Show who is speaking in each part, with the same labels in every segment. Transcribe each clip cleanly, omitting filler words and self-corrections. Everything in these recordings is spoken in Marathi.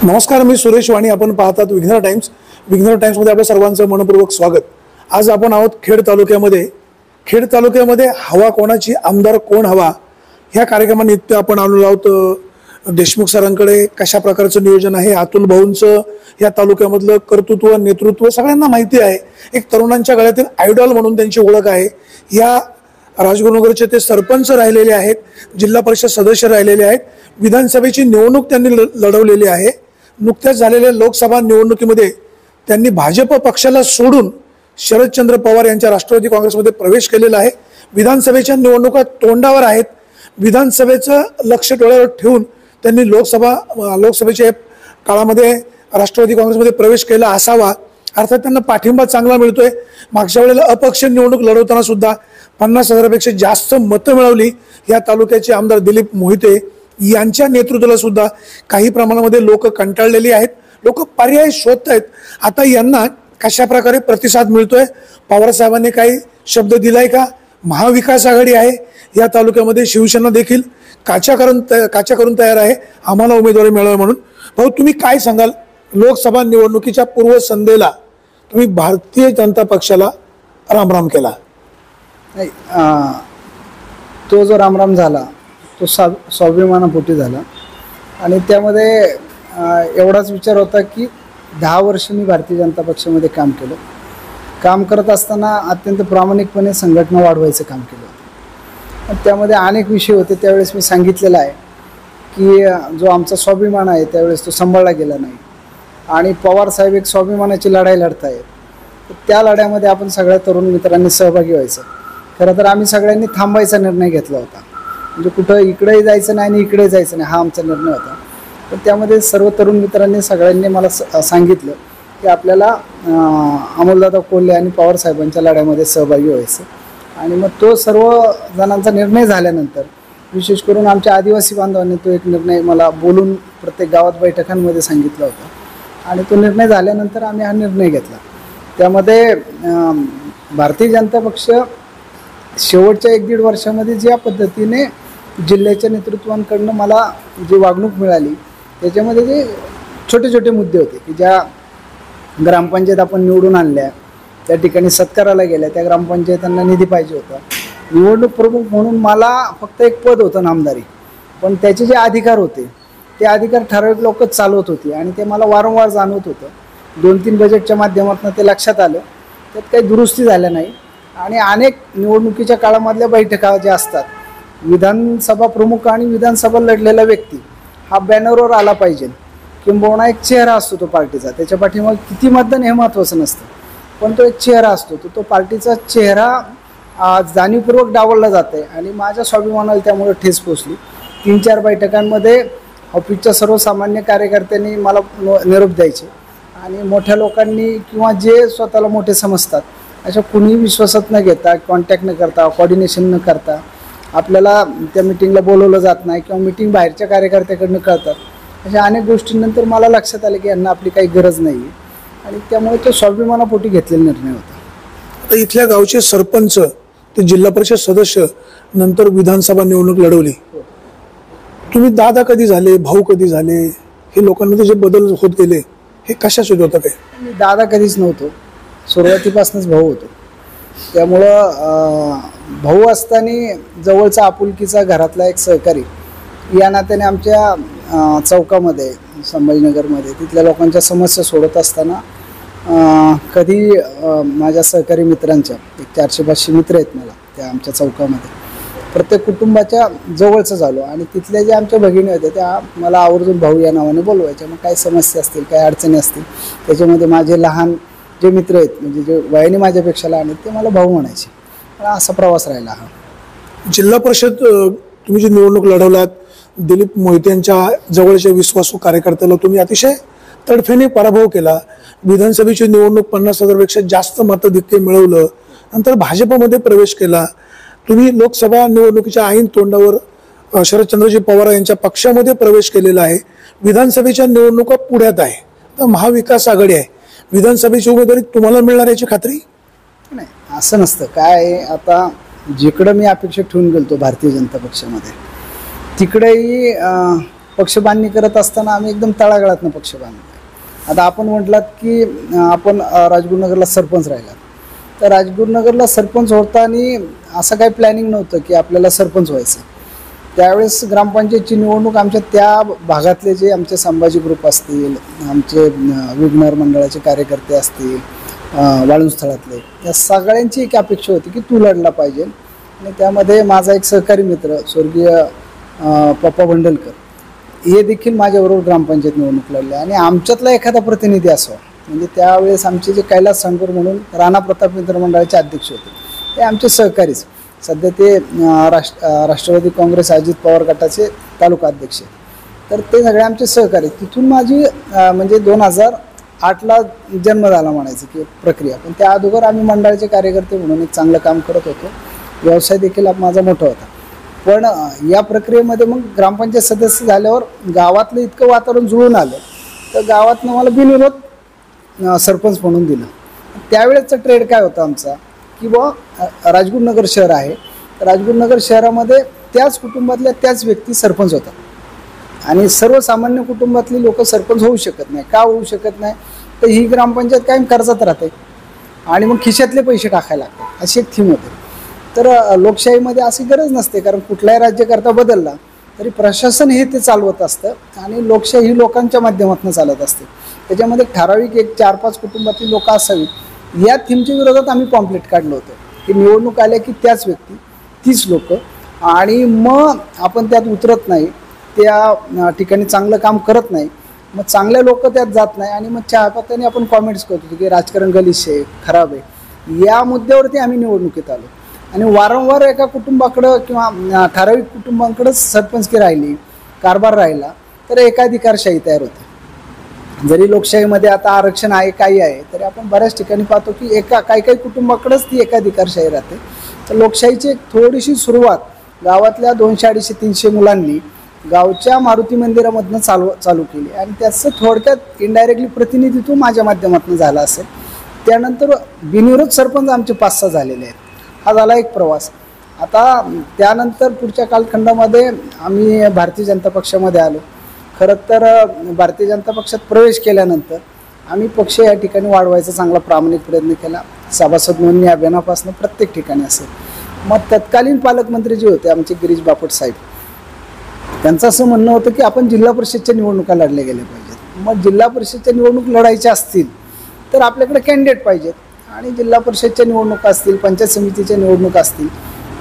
Speaker 1: नमस्कार, मी सुरेश वाणी. आपण पाहतात विघ्नर टाइम्स. विघ्नर टाइम्समध्ये आपल्या सर्वांचं मनपूर्वक स्वागत. आज आपण आहोत खेड तालुक्यामध्ये. खेड तालुक्यामध्ये हवा कोणाची, आमदार कोण हवा, ह्या कार्यक्रमानिमित्त आपण आलो आहोत देशमुख सरांकडे. कशा प्रकारचं नियोजन आहे, अतुल भाऊंचं या तालुक्यामधलं कर्तृत्व, नेतृत्व सगळ्यांना माहिती आहे. एक तरुणांच्या गळ्यातील आयडॉल म्हणून त्यांची ओळख आहे. या राजगुरुनगरचे ते सरपंच राहिलेले आहेत, जिल्हा परिषद सदस्य राहिलेले आहेत, विधानसभेची निवडणूक त्यांनी लढवलेली आहे. नुकत्याच झालेल्या लोकसभा निवडणुकीमध्ये त्यांनी भाजप पक्षाला सोडून शरदचंद्र पवार यांच्या राष्ट्रवादी काँग्रेसमध्ये प्रवेश केलेला आहे. विधानसभेच्या निवडणुका तोंडावर आहेत. विधानसभेचं लक्ष डोळ्यावर ठेवून त्यांनी लोकसभेच्या काळामध्ये राष्ट्रवादी काँग्रेसमध्ये प्रवेश केला असावा. अर्थात त्यांना पाठिंबा चांगला मिळतोय. मागच्या वेळेला अपक्ष निवडणूक लढवताना सुद्धा 50,000पेक्षा जास्त मतं मिळवली. या तालुक्याचे आमदार दिलीप मोहिते यांच्या नेतृत्वाला सुद्धा काही प्रमाणामध्ये लोक कंटाळलेली आहेत. लोक पर्याय शोधत आहेत. आता यांना कशा प्रकारे प्रतिसाद मिळतोय, पवार साहेबांनी काही शब्द दिलाय का? महाविकास आघाडी आहे या तालुक्यामध्ये, शिवसेना देखील काच्या करून तयार आहे आम्हाला उमेदवारी मिळावी म्हणून. भाऊ, तुम्ही काय सांगाल? लोकसभा निवडणुकीच्या पूर्वसंध्येला तुम्ही भारतीय जनता पक्षाला रामराम केला.
Speaker 2: नाही, तो जो रामराम झाला तो स्वाभिमानापोटी झाला. आणि त्यामध्ये एवढाच विचार होता की 10 वर्ष मी भारतीय जनता पक्षामध्ये काम केलं. काम करत असताना अत्यंत प्रामाणिकपणे संघटना वाढवायचं काम केलं. त्यामध्ये अनेक विषय होते. त्यावेळेस मी सांगितलेलं आहे की जो आमचा स्वाभिमान आहे त्यावेळेस तो सांभाळला गेला नाही. आणि पवार साहेब एक स्वाभिमानाची लढाई लढत आहेत. तर त्या लढ्यामध्ये आपण सगळ्या तरुण मित्रांनी सहभागी व्हायचं. खरं तर आम्ही सगळ्यांनी थांबायचा निर्णय घेतला होता. म्हणजे कुठं इकडेही जायचं नाही आणि इकडे जायचं नाही, हा आमचा निर्णय होता. पण त्यामध्ये सर्व तरुण मित्रांनी सगळ्यांनी मला सांगितलं की आपल्याला अमोलदादा कोल्हे आणि पवार साहेबांच्या लढ्यामध्ये सहभागी व्हायचं. आणि मग तो सर्व जणांचा निर्णय झाल्यानंतर विशेष करून आमच्या आदिवासी बांधवांनी तो एक निर्णय मला बोलून प्रत्येक गावात बैठकांमध्ये सांगितला होता. आणि तो निर्णय झाल्यानंतर आम्ही हा निर्णय घेतला. त्यामध्ये भारतीय जनता पक्ष शेवटच्या 1-1.5 वर्षामध्ये ज्या पद्धतीने जिल्ह्याच्या नेतृत्वांकडनं मला जी वागणूक मिळाली, त्याच्यामध्ये जे छोटे छोटे मुद्दे होते की ज्या ग्रामपंचायत आपण निवडून आणल्या, त्या ठिकाणी सत्काराला गेल्या, त्या ग्रामपंचायतांना निधी पाहिजे होता. निवडणूक प्रमुख म्हणून मला फक्त एक पद होतं नामदारी, पण त्याचे जे अधिकार होते ते अधिकार ठराविक लोकच चालवत होती. आणि ते मला वारंवार जाणवत होतं. 2-3 बजेटच्या माध्यमातून ते लक्षात आलं. त्यात काही दुरुस्ती झाल्या नाही. आणि अनेक निवडणुकीच्या काळामधल्या बैठका ज्या असतात, विधानसभा प्रमुख आणि विधानसभा लढलेला व्यक्ती हा बॅनरवर आला पाहिजे, किंबहुना एक चेहरा असतो तो पार्टीचा. त्याच्या पाठीमाग किती मतदान हे महत्त्वाचं नसतं, पण तो एक चेहरा असतो. तो पार्टीचा चेहरा जाणीवपूर्वक डावलला जाते. आणि माझ्या स्वाभिमानाला त्यामुळे ठेस पोचली. 3-4 बैठकांमध्ये ऑफिसच्या सर्वसामान्य कार्यकर्त्यांनी मला निरोप द्यायचे. आणि मोठ्या लोकांनी किंवा जे स्वतःला मोठे समजतात अशा कुणीही विश्वासात न घेता, कॉन्टॅक्ट न करता, कोऑर्डिनेशन न करता आपल्याला त्या मिटिंगला बोलवलं जात नाही किंवा मिटिंग बाहेरच्या कार्यकर्त्याकडनं करतात. अशा अनेक गोष्टींनंतर मला लक्षात आलं की यांना आपली काही गरज नाही आहे. आणि त्यामुळे तो स्वाभिमानापोटी घेतलेला निर्णय होता.
Speaker 1: आता इथल्या गावचे सरपंच ते जिल्हा परिषद सदस्य, नंतर विधानसभा निवडणूक लढवली. तुम्ही दादा कधी झाले, भाऊ कधी झाले, हे लोकांमध्ये जे बदल होत गेले हे कशासाठी होतं? काय
Speaker 2: मी दादा कधीच नव्हतो, सुरुवातीपासूनच भाऊ होतो. त्यामुळं भाऊ असताना जवळचा आपुलकीचा घरातला एक सहकारी या नात्याने आमच्या चौकामध्ये संभाजीनगरमध्ये तिथल्या लोकांच्या समस्या सोडत असताना कधी माझ्या सहकारी मित्रांच्या एक 400-500 मित्र आहेत मला त्या आमच्या चौकामध्ये, प्रत्येक कुटुंबाच्या जवळचं झालो. आणि तिथल्या ज्या आमच्या भगिनी होत्या त्या मला आवर्जून भाऊ या नावाने बोलवायच्या. मग काही समस्या असतील, काही अडचणी असतील, त्याच्यामध्ये माझे लहान जे मित्र आहेत, म्हणजे जे वयाने माझ्यापेक्षा लहान आहेत, ते मला भाऊ म्हणायचे. असा प्रवास राहिला हा.
Speaker 1: जिल्हा परिषद तुम्ही जी निवडणूक लढवलात, दिलीप मोहिते यांच्या जवळच्या विश्वासू कार्यकर्त्याला तुम्ही अतिशय तडफेने पराभव केला. विधानसभेची निवडणूक 50,000पेक्षा जास्त मतधिक्य मिळवलं. नंतर भाजपमध्ये प्रवेश केला. तुम्ही लोकसभा निवडणुकीच्या ऐन तोंडावर शरदचंद्रजी पवार यांच्या पक्षामध्ये प्रवेश केलेला आहे. विधानसभेच्या निवडणुका पुढ्यात आहे. तर महाविकास आघाडी आहे. विधानसभेची उमेदवारी तुम्हाला मिळणार याची खात्री
Speaker 2: नाही? असं नसतं. काय आता जिकडं मी अपेक्षा ठेवून गेलो भारतीय जनता पक्षामध्ये, तिकडेही पक्ष बांधणी करत असताना आम्ही एकदम तळागाळातनं पक्ष बांधला. आता आपण म्हटलात की आपण राजगुरुनगरला सरपंच राहिला, तर राजगुरुनगरला सरपंच होताना असं काही प्लॅनिंग नव्हतं की आपल्याला सरपंच व्हायचं. त्यावेळेस ग्रामपंचायतची निवडणूक आमच्या त्या भागातले जे आमचे संभाजी ग्रुप असतील, आमचे विघ्नर मंडळाचे कार्यकर्ते असतील, वाळूंज स्थळातले, या सगळ्यांची एक अपेक्षा होती की तू लढला पाहिजे. आणि त्यामध्ये माझा एक सहकारी मित्र स्वर्गीय पप्पा भंडलकर हे देखील माझ्याबरोबर ग्रामपंचायत निवडणूक लढले. आणि आमच्यातला एखादा प्रतिनिधी असावा, म्हणजे त्यावेळेस आमचे जे कैलास सांडकर म्हणून राणा प्रताप मित्र मंडळाचे अध्यक्ष होते, ते आमचे सहकारीच. सध्या ते राष्ट्रवादी काँग्रेस अजित पवार गटाचे तालुका अध्यक्ष. तर ते सगळे आमचे सहकारी. तिथून माझी म्हणजे 2008ला जन्म झाला म्हणायचं की प्रक्रिया. पण त्या अगोदर आम्ही मंडळाचे कार्यकर्ते म्हणून एक चांगलं काम करत होतो. व्यवसाय देखील माझा मोठा होता. पण या प्रक्रियेमध्ये मग ग्रामपंचायत सदस्य झाल्यावर गावातलं इतकं वातावरण जुळून आलं, तर गावातनं मला बिनविरोध सरपंच म्हणून दिलं. त्यावेळेचा ट्रेड काय होता आमचा की बुवा राजगुरुनगर शहर आहे, राजगुरुनगर शहरामध्ये त्याच कुटुंबातल्या त्याच व्यक्ती सरपंच होतात. आणि सर्वसामान्य कुटुंबातली लोक सरपंच होऊ शकत नाही. का होऊ शकत नाही, तर ही ग्रामपंचायत कायम कर्जात राहते आणि मग खिशातले पैसे टाकायला लागतात, अशी एक थीम होते. तर लोकशाहीमध्ये अशी गरज नसते, कारण कुठलाही राज्यकर्ता बदलला तरी प्रशासन हे ते चालवत असतं आणि लोकशाही ही लोकांच्या माध्यमातून चालत असते. त्याच्यामध्ये ठराविक एक 4-5 कुटुंबातली लोक असावीत. या थीमच्या विरोधात आम्ही पॉम्पलेट काढलं होतं की निवडणूक आल्या की त्याच व्यक्ती, तीच लोक, आणि मग आपण त्यात उतरत नाही, त्या ठिकाणी चांगलं काम करत नाही, मग चांगले लोक त्यात जात नाही, आणि मग चहापात्याने आपण कॉमेंट्स करतो की राजकारण गलिच्छ आहे, खराब आहे. या मुद्द्यावरती आम्ही निवडणुकीत आलो. आणि वारंवार एका कुटुंबाकडं किंवा ठराविक कुटुंबांकडंच सरपंचकी राहिली, कारभार राहिला, तर एकाधिकारशाही तयार होते. जरी लोकशाहीमध्ये आता आरक्षण आहे, काही आहे, तरी आपण बऱ्याच ठिकाणी पाहतो की काही कुटुंबाकडेच ती एकाधिकारशाही राहते. तर लोकशाहीची एक थोडीशी सुरुवात गावातल्या 200, 250, 300 मुलांनी गावच्या मारुती मंदिरामधनं चालू केली. आणि त्याचं थोडक्यात इनडायरेक्टली प्रतिनिधित्व माझ्या माध्यमातून झालं असेल. त्यानंतर बिनविरोध सरपंच आमचे 5-6 झालेले आहेत. हा झाला एक प्रवास. आता त्यानंतर पुढच्या कालखंडामध्ये आम्ही भारतीय जनता पक्षामध्ये आलो. खरं तर भारतीय जनता पक्षात प्रवेश केल्यानंतर आम्ही पक्ष या ठिकाणी वाढवायचा चांगला प्रामाणिक प्रयत्न केला. सभासद नोंदणी अभियानापासून प्रत्येक ठिकाणी असेल. मग तत्कालीन पालकमंत्री जे होते आमचे गिरीश बापट साहेब, त्यांचं असं म्हणणं होतं की आपण जिल्हा परिषदच्या निवडणुका लढल्या गेल्या पाहिजेत. मग जिल्हा परिषदच्या निवडणूक लढायच्या असतील तर आपल्याकडे कॅन्डिडेट पाहिजेत. आणि जिल्हा परिषदच्या निवडणुका असतील, पंचायत समितीच्या निवडणुका असतील,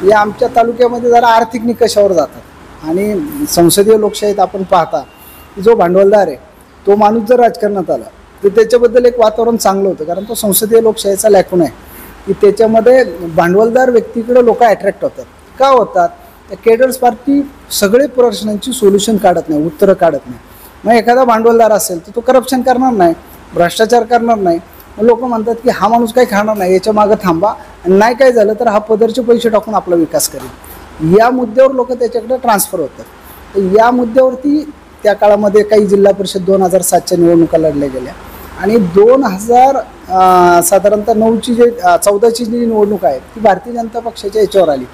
Speaker 2: या आमच्या तालुक्यामध्ये जरा आर्थिक निकषावर जातात. आणि संसदीय लोकशाहीत आपण पाहता की जो भांडवलदार आहे तो माणूस जर राजकारणात आला तर त्याच्याबद्दल एक वातावरण चांगलं होतं, कारण तो संसदीय लोकशाहीचा लॅकून आहे की त्याच्यामध्ये भांडवलदार व्यक्तीकडे लोक अट्रॅक्ट होतात. का होतात, त्या केडर्स पार्टी सगळे प्रश्नांची सोल्युशन काढत नाही, उत्तरं काढत नाही. मग एखादा भांडवलदार असेल तर तो करप्शन करणार नाही, भ्रष्टाचार करणार नाही. मग लोक म्हणतात की हा माणूस काही खाणार नाही, याच्या मागं थांबा, आणि नाही काय झालं तर हा पदरचे पैसे टाकून आपला विकास करेल. या मुद्द्यावर लोक त्याच्याकडे ट्रान्सफर होतात. तर या मुद्द्यावरती त्या काळामध्ये काही जिल्हा परिषद 2007च्या निवडणुका लढल्या गेल्या. आणि 2000 साधारणतः 14ची जी निवडणूक आहे ती भारतीय जनता पक्षाच्या याच्यावर आली.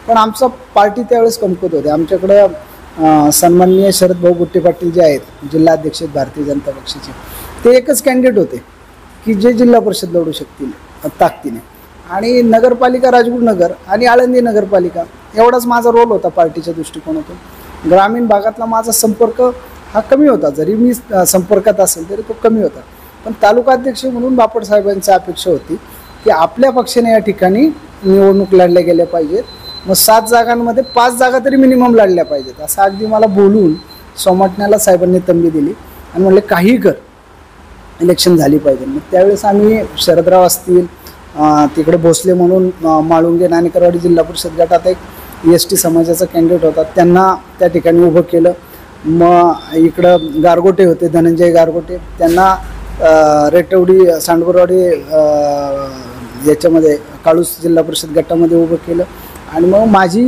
Speaker 2: पण आमचा पार्टी त्यावेळेस कमकुवत होते. आमच्याकडं सन्माननीय शरद भाऊ गुट्टे पाटील जे आहेत जिल्हाध्यक्ष भारतीय जनता पक्षाचे, ते एकच कॅन्डिडेट होते की जे जिल्हा परिषद लढू शकतील ताकदीने. आणि नगरपालिका राजगुरुनगर आणि आळंदी नगरपालिका एवढाच माझा रोल होता पार्टीच्या दृष्टिकोनातून. ग्रामीण भागातला माझा संपर्क हा कमी होता, जरी मी संपर्कात असेल तरी तो कमी होता. पण तालुका अध्यक्ष म्हणून बापट साहेबांची अपेक्षा होती की आपल्या पक्षाने या ठिकाणी निवडणूक लढल्या गेल्या पाहिजेत. मग 7 जागांमध्ये 5 जागा तरी मिनिमम लढल्या पाहिजेत, असं अगदी मला बोलून सोमटण्याला साहेबांनी तंबी दिली आणि म्हणले काही कर, इलेक्शन झाली पाहिजे. मग त्यावेळेस आम्ही शरदराव असतील, तिकडे भोसले म्हणून माळुंगे नाणेकरवाडी जिल्हा परिषद गटात एक ST समाजाचा कॅन्डिडेट होता, त्यांना त्या ठिकाणी उभं केलं. मग इकडं गारगोटे होते, धनंजय गारगोटे, त्यांना रेटवडी सांडवरवाडी याच्यामध्ये काळूस जिल्हा परिषद गटामध्ये उभं केलं. आणि मग माझी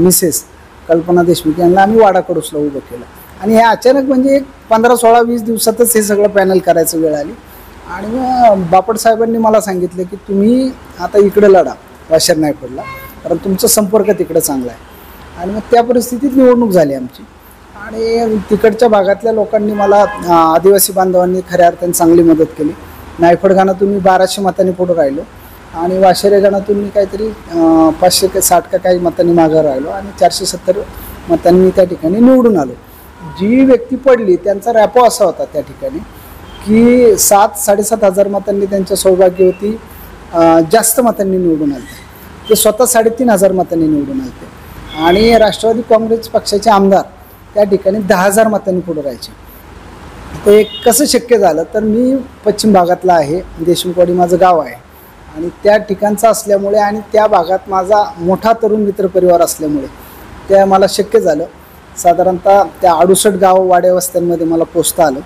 Speaker 2: मिसेस कल्पना देशमुख यांना आम्ही वाडा कडूसला उभं केलं. आणि हे अचानक म्हणजे एक 15, 16, 20 दिवसातच हे सगळं पॅनल करायचं वेळ आली. आणि मग बापट साहेबांनी मला सांगितलं की तुम्ही आता इकडे लढा, वाशर नाही पडला, कारण तुमचा संपर्क तिकडे चांगला आहे. आणि मग त्या परिस्थितीत निवडणूक झाली आमची. आणि तिकडच्या भागातल्या लोकांनी मला आदिवासी बांधवांनी खऱ्या अर्थाने चांगली मदत केली. नायफड गाणातून मी 1200 मतांनी पुढे राहिलो आणि वाशेरे गाणातून मी काहीतरी 560 का काही मतांनी मागं राहिलो आणि 470 मतांनी त्या ठिकाणी निवडून आलो. जी व्यक्ती पडली त्यांचा रॅपो असा होता त्या ठिकाणी की 7-7.5 मतांनी त्यांच्या सौभाग्यवती जास्त मतांनी निवडून आले. ते स्वतः 3,500 मतांनी निवडून आले आणि राष्ट्रवादी काँग्रेस पक्षाचे आमदार त्या ठिकाणी 10,000 मतांनी पुढे राहायचे. ते कसं शक्य झालं तर मी पश्चिम भागातला आहे, देशमुखवाडी माझं गाव आहे आणि त्या ठिकाणचा असल्यामुळे आणि त्या भागात माझा मोठा तरुण मित्रपरिवार असल्यामुळे त्या मला शक्य झालं. साधारणतः त्या 68 गाव वाड्या वस्त्यांमध्ये मला पोचता आलं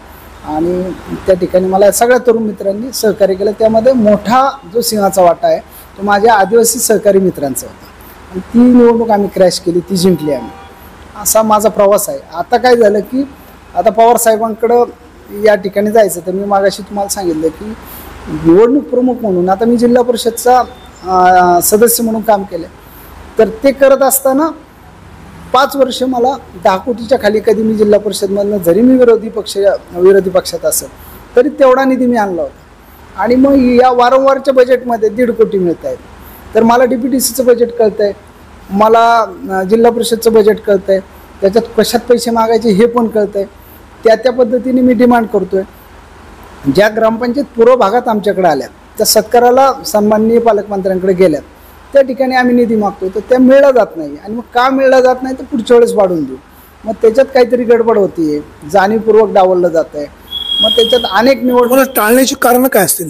Speaker 2: आणि त्या ठिकाणी मला सगळ्या तरुण मित्रांनी सहकार्य केलं. त्यामध्ये मोठा जो सिंहाचा वाटा आहे तो माझ्या आदिवासी सहकारी मित्रांचा होता आणि ती निवडणूक आम्ही क्रॅश केली, ती जिंकली आम्ही. असा माझा प्रवास आहे. आता काय झालं की आता पवार साहेबांकडं या ठिकाणी जायचं तर मी मागाशी तुम्हाला सांगितलं की निवडणूक प्रमुख म्हणून आता मी जिल्हा परिषदचा सदस्य म्हणून काम केलं. तर ते करत असताना 5 वर्ष मला 10 कोटीच्या खाली कधी मी जिल्हा परिषदमधनं जरी मी विरोधी पक्षात असेल तरी तेवढा निधी मी आणला होता. आणि मग या वारंवारच्या बजेटमध्ये 1.5 कोटी मिळत आहेत. तर मला DPTCचं बजेट कळतं आहे, मला जिल्हा परिषदचं बजेट कळतं आहे, त्याच्यात कशात पैसे मागायचे हे पण कळतं आहे. त्या पद्धतीने मी डिमांड करतो आहे. ज्या ग्रामपंचायत पूर्व भागात आमच्याकडे आल्यात त्या सत्काराला सन्माननीय पालकमंत्र्यांकडे गेल्यात त्या ठिकाणी आम्ही निधी मागतो तर त्या मिळला जात नाही. आणि मग का मिळला जात नाही तर पुढच्या वेळेस वाढून देऊ. मग त्याच्यात काहीतरी गडबड होती, जाणीवपूर्वक डावललं जात आहे. मग त्याच्यात अनेक निवडणूक
Speaker 1: टाळण्याची कारणं काय असतील?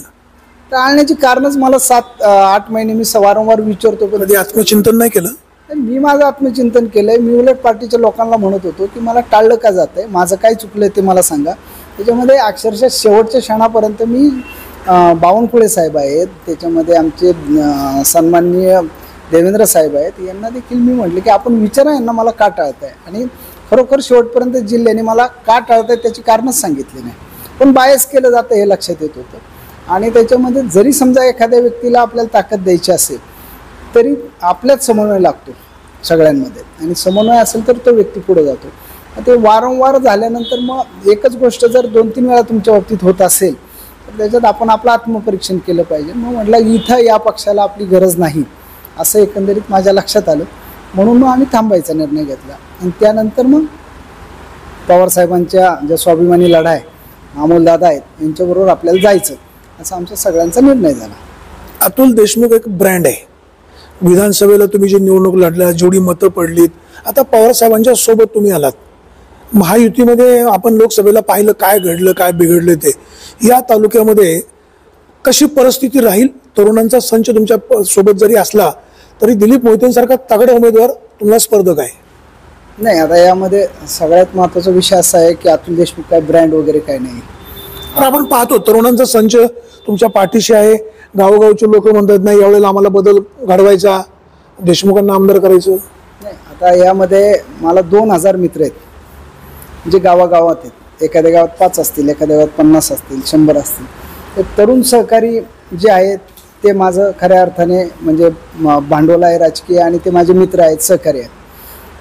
Speaker 2: टाळण्याची कारणच मला 7-8 महिने मी वारंवार विचारतो पण
Speaker 1: कधी आत्मचिंतन नाही केलं?
Speaker 2: मी माझं आत्मचिंतन केलंय. मी उलट पार्टीच्या लोकांना म्हणत होतो की मला टाळलं का जात आहे, माझं काय चुकलंय ते मला सांगा. त्याच्यामध्ये अक्षरशः शेवटच्या क्षणापर्यंत मी बावनकुळे साहेब आहेत, त्याच्यामध्ये आमचे सन्माननीय देवेंद्र साहेब आहेत, यांना देखील मी म्हटले की आपण विचारा यांना मला का टाळत आहे. आणि खरोखर शेवटपर्यंत जिल्ह्याने मला का टाळत आहे त्याची कारणच सांगितली नाही. पण बायस केलं जातं हे लक्षात येत होतं. आणि त्याच्यामध्ये जरी समजा एखाद्या व्यक्तीला आपल्याला ताकद द्यायची असेल तरी आपल्याच समन्वय लागतो सगळ्यांमध्ये आणि समन्वय असेल तर तो व्यक्ती पुढे जातो. ते वारंवार झाल्यानंतर मग एकच गोष्ट जर 2-3 वेळा तुमच्या बाबतीत होत असेल तर त्याच्यात आपण आपलं आत्मपरीक्षण केलं पाहिजे. मग म्हटलं इथं या पक्षाला आपली गरज नाही असं एकंदरीत माझ्या लक्षात आलं. म्हणून मग आम्ही थांबायचा निर्णय घेतला आणि त्यानंतर मग पवारसाहेबांच्या ज्या स्वाभिमानी लढा आहे, अमोलदादा आहेत यांच्याबरोबर आपल्याला जायचं असा आमचा सगळ्यांचा निर्णय झाला.
Speaker 1: अतुल देशमुख एक ब्रँड आहे. विधानसभेला तुम्ही जी निवडणूक लढल्या, जेवढी मतं पडलीत, आता पवारसाहेबांच्या सोबत तुम्ही आलात. महायुतीमध्ये आपण लोकसभेला पाहिलं काय घडलं काय बिघडलं ते. या तालुक्यामध्ये कशी परिस्थिती राहील? तरुणांचा संच तुमच्या सोबत जरी असला तरी दिलीप मोहितेंसारखा तगडा उमेदवार तुम्हाला स्पर्धक आहे.
Speaker 2: नाही, आता यामध्ये सगळ्यात महत्त्वाचा विषय असा आहे की अतुल देशमुख काय ब्रँड वगैरे काय नाही.
Speaker 1: पण आपण पाहतो तरुणांचा संच तुमच्या पाठीशी आहे. गावोगावचे लोक म्हणतात नाही यावेळेला आम्हाला बदल घडवायचा, देशमुखांना आमदार करायचं.
Speaker 2: नाही, आता यामध्ये मला 2,000 मित्र आहेत जे गावागावात आहेत. एखाद्या गावात 5 असतील, एखाद्या गावात 50 असतील, 100 असतील. ते तरुण सहकारी जे आहेत ते माझं खऱ्या अर्थाने म्हणजे भांडवल आहे राजकीय आणि ते माझे मित्र आहेत, सहकारी आहेत.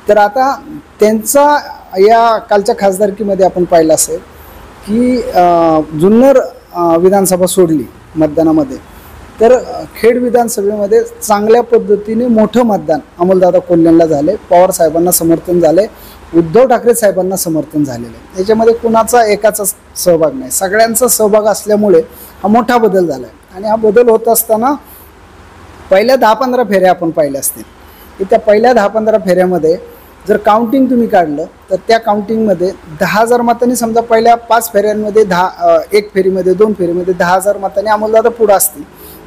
Speaker 2: तर आता त्यांचा या कालच्या खासदारकीमध्ये आपण पाहिलं असेल की जुन्नर विधानसभा सोडली मतदानामध्ये तर खेड विधानसभेमध्ये चांगल्या पद्धतीने मोठं मतदान अमोलदादा कोल्ह्यांना झाले, पवार साहेबांना समर्थन झाले, उद्धव ठाकरे साहेबांना समर्थन झालेलं आहे. याच्यामध्ये कुणाचा एकाचा सहभाग नाही, सगळ्यांचा सहभाग असल्यामुळे हा मोठा बदल झाला आहे. आणि हा बदल होत असताना पहिल्या 10-15 फेऱ्या आपण पाहिल्या असतील की त्या पहिल्या 10-15 फेऱ्यामध्ये जर काउंटिंग तुम्ही काढलं तर त्या काउंटिंगमध्ये 10,000 मतांनी समजा पहिल्या 5 फेऱ्यांमध्ये 1 फेरीमध्ये 2 फेरीमध्ये 10,000 मतांनी अमोलदादा पुढं असतील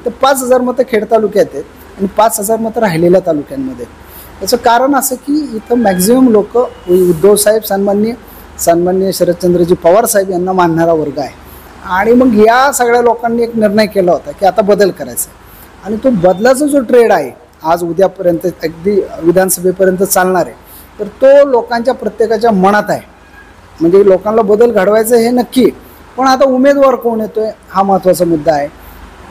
Speaker 2: तर 5,000 मतं खेड तालुक्यात आहेत आणि 5,000 मतं राहिलेल्या तालुक्यांमध्ये. याचं कारण असं की इथं मॅक्झिमम लोक उद्धव साहेब सन्माननीय शरदचंद्रजी पवार साहेब यांना मानणारा वर्ग आहे. आणि मग या सगळ्या लोकांनी एक निर्णय केला होता की आता बदल करायचा आणि तो बदलाचा जो ट्रेड आहे आज उद्यापर्यंत अगदी विधानसभेपर्यंत चालणार आहे तर तो लोकांच्या प्रत्येकाच्या मनात आहे. म्हणजे लोकांना बदल घडवायचं हे नक्की, पण आता उमेदवार कोण येतोय हा महत्त्वाचा मुद्दा आहे.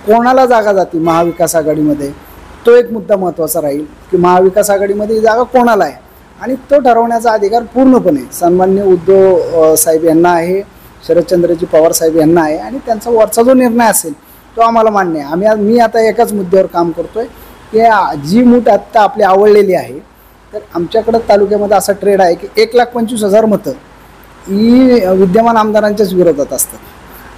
Speaker 2: कोणाला जागा जाती महाविकास आघाडीमध्ये तो एक मुद्दा महत्त्वाचा राहील की महाविकास आघाडीमध्ये ही जागा कोणाला आहे. आणि तो ठरवण्याचा अधिकार पूर्णपणे सन्माननीय उद्धव साहेब यांना आहे, शरदचंद्रजी पवार साहेब यांना आहे आणि त्यांचा वरचा जो निर्णय असेल तो आम्हाला मान्य आहे. मी आता एकाच मुद्द्यावर काम करतोय की जी मूठ आत्ता आपली आवडलेली आहे, तर आमच्याकडं तालुक्यामध्ये असा ट्रेड आहे की 1,25,000 मतं ही विद्यमान आमदारांच्याच विरोधात असतात.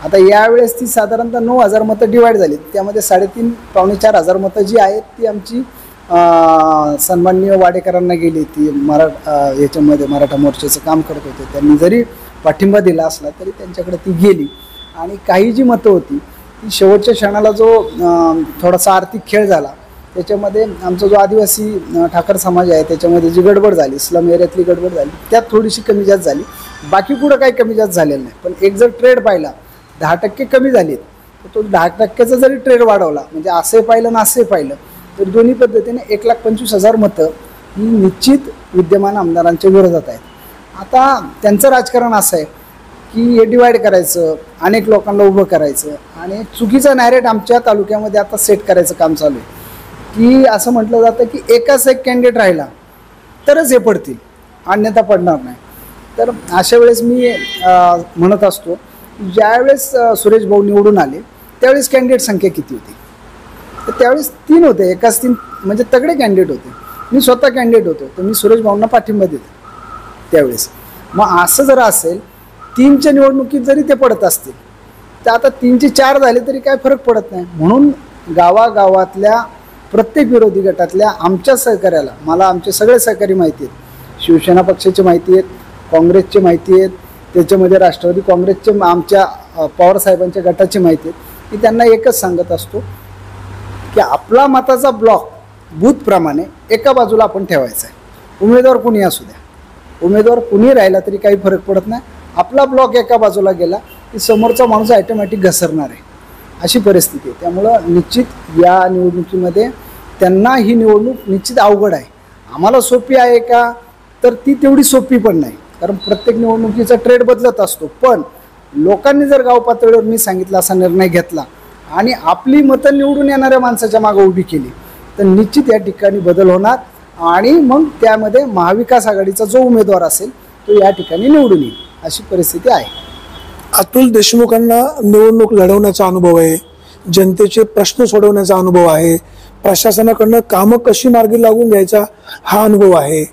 Speaker 2: आता यावेळेस ती साधारणतः 9,000 मतं डिवाईड झाली. त्यामध्ये 3,500 पावणे 4,000 मतं जी आहेत ती आमची सन्माननीय वाडेकरांना गेली. ती याच्यामध्ये मराठा मोर्चाचं काम करत होते, त्यांनी जरी पाठिंबा दिला असला तरी त्यांच्याकडे ती गेली. आणि काही जी मतं होती ती शेवटच्या क्षणाला जो थोडासा आर्थिक खेळ झाला त्याच्यामध्ये आमचा जो आदिवासी ठाकर समाज आहे त्याच्यामध्ये जी गडबड झाली, स्लम एरियातली गडबड झाली, त्यात थोडीशी कमी जास्त झाली. बाकी कुठं काही कमी जास्त झालेलं नाही. पण एक जर ट्रेड पाहिला 10% कमी झालीत, तर तो 10%चा जरी ट्रेड वाढवला, म्हणजे असंही पाहिलं ना असंही पाहिलं, तर दोन्ही पद्धतीने 1,25,000 मतं ही निश्चित विद्यमान आमदारांच्या विरोधात आहेत. आता त्यांचं राजकारण असं आहे की हे डिवाईड करायचं, अनेक लोकांना उभं करायचं आणि चुकीचा नॅरेट आमच्या तालुक्यामध्ये आता सेट करायचं काम चालू आहे. की असं म्हटलं जातं की एकाच एक कॅन्डिडेट राहिला तरच हे पडतील, अन्यथा पडणार नाही. तर अशा वेळेस मी म्हणत असतो ज्यावेळेस सुरेश भाऊ निवडून आले त्यावेळेस कॅन्डिडेट संख्या किती होती? तर त्यावेळेस 3 होते, एकाच 3 म्हणजे तगडे कॅन्डिडेट होते. मी स्वतः कॅन्डिडेट होतो, तर मी सुरेश भाऊंना पाठिंबा देतो त्यावेळेस. मग असं जर असेल 3च्या निवडणुकीत जरी ते पडत असतील तर आता 3चे 4 झाले तरी काय फरक पडत नाही. म्हणून गावागावातल्या प्रत्येक विरोधी गटातल्या आमच्या सहकार्याला, मला आमचे सगळे सहकारी माहिती आहेत, शिवसेना पक्षाची माहिती आहेत, काँग्रेसची माहिती आहेत, त्याच्यामध्ये राष्ट्रवादी काँग्रेसचे आमच्या पवारसाहेबांच्या गटाची माहिती आहेत, की त्यांना एकच सांगत असतो की आपला मताचा ब्लॉक बूथप्रमाणे एका बाजूला आपण ठेवायचा आहे. उमेदवार कुणी असू द्या, उमेदवार कुणी राहिला तरी काही फरक पडत नाही. आपला ब्लॉक एका बाजूला गेला की समोरचा माणूस ॲटोमॅटिक घसरणार आहे, अशी परिस्थिती आहे. त्यामुळं निश्चित या निवडणुकीमध्ये त्यांना ही निवडणूक निश्चित अवघड आहे. आम्हाला सोपी आहे का? तर ती तेवढी सोपी पण नाही, कारण प्रत्येक निवडणुकीचा ट्रेड बदलत असतो. पण लोकांनी जर गाव पातळीवर मी सांगितलं असा निर्णय घेतला आणि आपली मतं निवडून येणाऱ्या माणसाच्या मागे उभी केली तर निश्चित या ठिकाणी बदल होणार आणि मग त्यामध्ये महाविकास आघाडीचा जो उमेदवार असेल तो या ठिकाणी निवडून येईल, अशी परिस्थिती आहे.
Speaker 1: अतुल देशमुखांना निवडणूक लढवण्याचा अनुभव आहे, जनतेचे प्रश्न सोडवण्याचा अनुभव आहे, प्रशासनाकडनं कामं कशी मार्गी लागून घ्यायचा हा अनुभव आहे.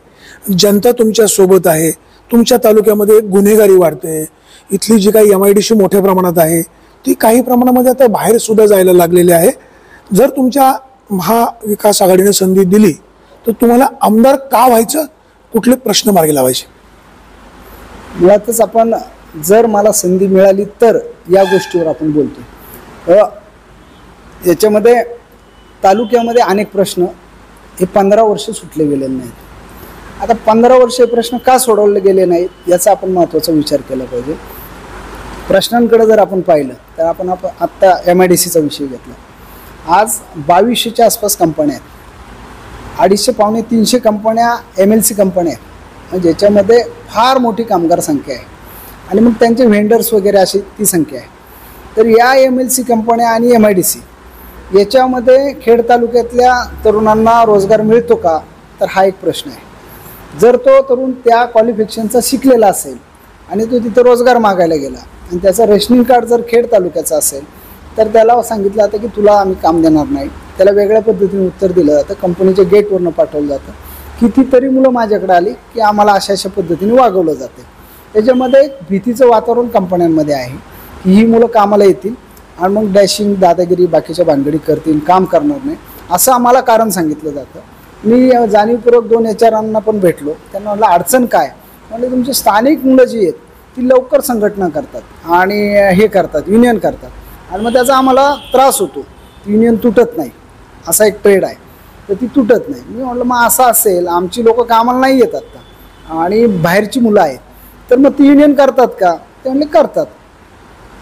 Speaker 1: जनता तुमच्या सोबत आहे. तुमच्या तालुक्यामध्ये गुन्हेगारी वाढते, इथली जी काही MIDC मोठ्या प्रमाणात आहे ती काही प्रमाणामध्ये आता बाहेर सुद्धा जायला लागलेली आहे. जर तुमच्या महाविकास आघाडीने संधी दिली तर तुम्हाला आमदार का व्हायचं, कुठले प्रश्न मार्गी लावायचे?
Speaker 2: मुळातच आपण जर मला संधी मिळाली तर या गोष्टीवर आपण बोलतो. याच्यामध्ये तालुक्यामध्ये अनेक प्रश्न हे 15 वर्ष सुटले गेलेले नाहीत. आता 15 वर्ष हे प्रश्न का सोडवले गेले नाहीत याचा आपण महत्त्वाचा विचार केला पाहिजे. प्रश्नांकडे जर आपण पाहिलं तर आपण आत्ता MIDCचा विषय घेतला. आज 2200च्या आसपास कंपन्या आहेत, 250 पावणे 300 कंपन्या MLC कंपन्या आहेत, म्हणजे ज्याच्यामध्ये फार मोठी कामगार संख्या आहे आणि मग त्यांचे व्हेंडर्स वगैरे अशी ती संख्या आहे. तर या MLC कंपन्या आणि MIDC याच्यामध्ये खेड तालुक्यातल्या तरुणांना रोजगार मिळतो का, तर हा एक प्रश्न आहे. जर तो तरुण त्या क्वालिफिकेशनचा शिकलेला असेल आणि तो तिथं रोजगार मागायला गेला आणि त्याचं रेशनिंग कार्ड जर खेड तालुक्याचं असेल तर त्याला सांगितलं जातं की तुला आम्ही काम देणार नाही. त्याला वेगळ्या पद्धतीने उत्तर दिलं जातं, कंपनीच्या गेटवरनं पाठवलं जातं. कितीतरी मुलं माझ्याकडे आली की आम्हाला अशा पद्धतीने वागवलं जाते. त्याच्यामध्ये एक भीतीचं वातावरण कंपन्यांमध्ये आहे की ही मुलं कामाला येतील आणि मग डॅशिंग, दादागिरी, बाकीच्या भानगडी करतील, काम करणार नाही, असं आम्हाला कारण सांगितलं जातं. मी जाणीवपूर्वक 2 HRांना पण भेटलो. त्यांना म्हटलं अडचण काय? म्हणजे तुमची स्थानिक मुलं जी आहेत ती लवकर संघटना करतात आणि हे करतात, युनियन करतात आणि मग त्याचा आम्हाला त्रास होतो. युनियन तुटत नाही, असा एक ट्रेड आहे, तर ती तुटत नाही. मी म्हटलं मग असं असेल, आमची लोकं कामाला नाही येतात का आणि बाहेरची मुलं आहेत, तर मग ती युनियन करतात का? ते म्हणले करतात.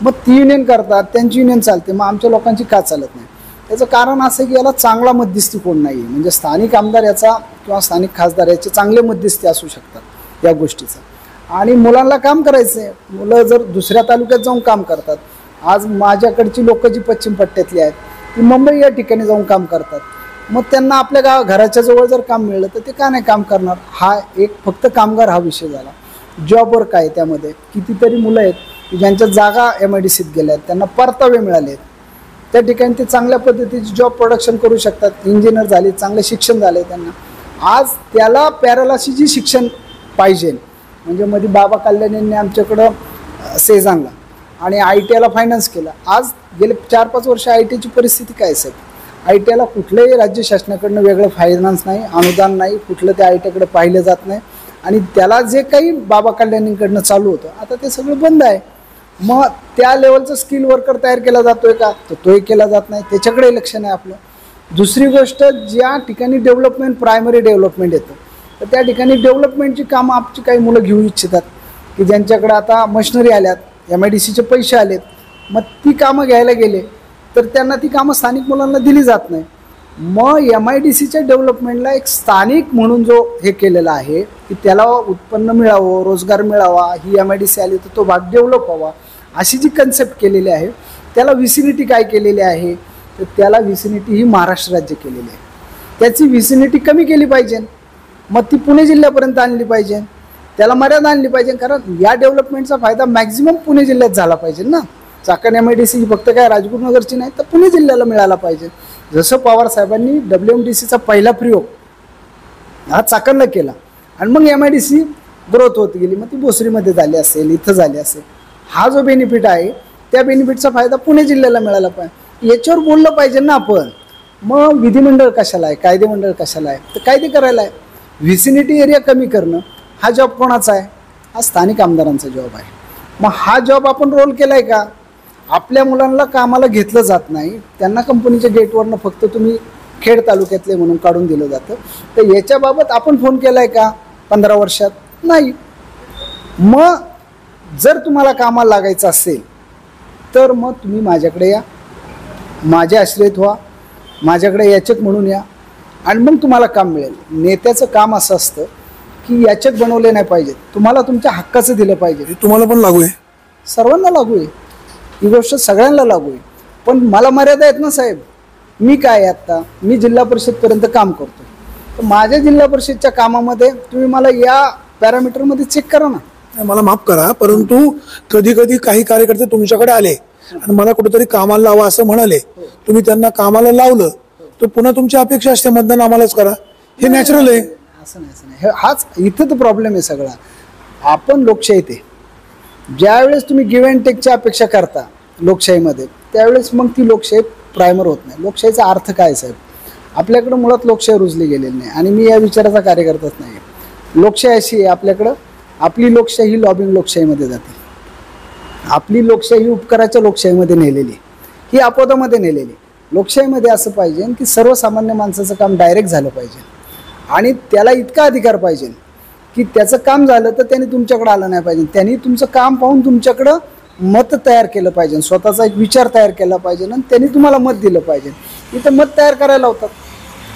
Speaker 2: मग ती युनियन करतात, त्यांची युनियन चालते, मग आमच्या लोकांची का चालत नाही? त्याचं कारण असं की याला चांगला मध्यस्थी कोण नाही. म्हणजे स्थानिक आमदार याचा किंवा स्थानिक खासदार याचे चांगले मध्यस्थी असू शकतात या गोष्टीचं. आणि मुलांना काम करायचं आहे, मुलं जर दुसऱ्या तालुक्यात जाऊन काम करतात. आज माझ्याकडची लोक जी पश्चिम पट्ट्यातली आहेत ती मुंबई या ठिकाणी जाऊन काम करतात. मग त्यांना आपल्या घराच्या जवळ जर काम मिळलं तर ते का नाही काम करणार. हा एक फक्त कामगार हा विषय झाला. जॉबवर काय त्यामध्ये कितीतरी मुलं आहेत की ज्यांच्या जागा MIDCत गेल्या आहेत, त्यांना परतावे मिळाले आहेत, त्या ठिकाणी ते चांगल्या पद्धतीचे जॉब प्रोडक्शन करू शकतात. इंजिनियर झाले, चांगले शिक्षण झाले त्यांना. आज त्याला पॅरालाशीची शिक्षण पाहिजे. म्हणजे मध्ये बाबा कल्याण यांनी आमच्याकडं सेज आणला आणि ITIला फायनान्स केला. आज गेले 4-5 वर्ष ITIची परिस्थिती काय साहेब, ITIला कुठलंही राज्य शासनाकडनं वेगळं फायनान्स नाही, अनुदान नाही, कुठलं त्या ITIकडे पाहिलं जात नाही. आणि त्याला जे काही बाबा कल्याणींकडनं चालू होतं आता ते सगळं बंद आहे. मग त्या लेवलचा स्किल वर्कर तयार केला जातोय का, तर तोही केला जात नाही, त्याच्याकडे लक्ष नाही आपलं. दुसरी गोष्ट, ज्या ठिकाणी डेव्हलपमेंट, प्रायमरी डेव्हलपमेंट येतं तर त्या ठिकाणी डेव्हलपमेंटची कामं आमची काही मुलं घेऊ इच्छितात की ज्यांच्याकडे आता मशिनरी आल्यात, MIDCचे पैसे आलेत, मग ती कामं घ्यायला गेले तर त्यांना ती कामं स्थानिक मुलांना दिली जात नाही. मग MIDCच्या डेव्हलपमेंटला एक स्थानिक म्हणून जो हे केलेला आहे की त्याला उत्पन्न मिळावं, रोजगार मिळावा, ही MIDC आली तर तो भाग डेव्हलप व्हावा, अशी जी कन्सेप्ट केलेली आहे. त्याला व्हिसिनिटी काय केलेली आहे, तर त्याला व्हिसिनिटी ही महाराष्ट्र राज्य केलेली आहे. त्याची व्हिसिनिटी कमी केली पाहिजे, मग ती पुणे जिल्ह्यापर्यंत आणली पाहिजे, त्याला मर्यादा आणली पाहिजे. कारण या डेव्हलपमेंटचा फायदा मॅक्झिमम पुणे जिल्ह्यात झाला पाहिजे ना. चाकण MIDC ही फक्त काय राजगुरुनगरची नाही तर पुणे जिल्ह्याला मिळाला पाहिजे. जसं पवार साहेबांनी WMDCचा पहिला प्रयोग हा चाकणला केला आणि मग MIDC ग्रोथ होत गेली, मग ती भोसरीमध्ये झाली असेल, इथं झाली असेल. हा जो बेनिफिट आहे त्या बेनिफिटचा फायदा पुणे जिल्ह्याला मिळाला पाहिजे. याच्यावर बोललं पाहिजे ना आपण. मग विधिमंडळ कशाला आहे, कायदेमंडळ कशाला आहे, तर कायदे करायला आहे. व्हिसिनिटी एरिया कमी करणं हा जॉब कोणाचा आहे, हा स्थानिक आमदारांचा जॉब आहे. मग हा जॉब आपण रोल केला आहे का. आपल्या मुलांना कामाला घेतलं जात नाही, त्यांना कंपनीच्या गेटवरनं फक्त तुम्ही खेड तालुक्यातले म्हणून काढून दिलं जातं. तर याच्याबाबत आपण फोन केला आहे का 15 वर्षात, नाही. मग जर तुम्हाला कामाला लागायचं असेल तर मग तुम्ही माझ्याकडे या, माझ्या आश्रयित व्हा, माझ्याकडे याचक म्हणून या आणि मग तुम्हाला काम मिळेल. नेत्याचं काम असं असतं की याचक बनवले नाही पाहिजेत, तुम्हाला तुमच्या हक्काचं दिलं पाहिजे.
Speaker 1: तुम्हाला पण लागू आहे,
Speaker 2: सर्वांना लागू आहे ही गोष्ट, सगळ्यांना लागू आहे. पण मला मर्यादा आहेत ना साहेब. मी काय आत्ता मी जिल्हा परिषदपर्यंत काम करतो, तर माझ्या जिल्हा परिषदच्या कामामध्ये तुम्ही मला या पॅरामीटरमध्ये चेक करा ना.
Speaker 1: मला माफ करा, परंतु कधी कधी काही कार्यकर्ते तुमच्याकडे आले आणि मला कुठेतरी कामाला लावा असं म्हणाले, तुम्ही त्यांना कामाला लावलं तर पुन्हा तुमची अपेक्षा असते मतदान आम्हालाच करा, हे नॅचरल आहे.
Speaker 2: असं नाही. हाच इथं तर प्रॉब्लेम आहे सगळा. आपण लोकशाहीत आहे, ज्यावेळेस तुम्ही गिव्ह अँड टेकची अपेक्षा करता लोकशाहीमध्ये त्यावेळेस मग ती लोकशाही प्रायमर होत नाही. लोकशाहीचा अर्थ काय साहेब, आपल्याकडं मुळात लोकशाही रुजली गेलेली नाही आणि मी या विचाराचा कार्यकर्ताच नाही. लोकशाही अशी आहे आपल्याकडं, आपली लोकशाही लॉबिंग लोकशाहीमध्ये जाते, आपली लोकशाही उपकाराच्या लोकशाहीमध्ये नेलेली, ही अपवादामध्ये नेलेली. लोकशाहीमध्ये असं पाहिजे की सर्वसामान्य माणसाचं काम डायरेक्ट झालं पाहिजे आणि त्याला इतका अधिकार पाहिजे की त्याचं काम झालं तर त्यांनी तुमच्याकडे आलं नाही पाहिजे, त्यांनी तुमचं काम पाहून तुमच्याकडं मत तयार केलं पाहिजे, स्वतःचा एक विचार तयार केला पाहिजे आणि त्यांनी तुम्हाला मत दिलं पाहिजे. इथं मत तयार करायला लावतात,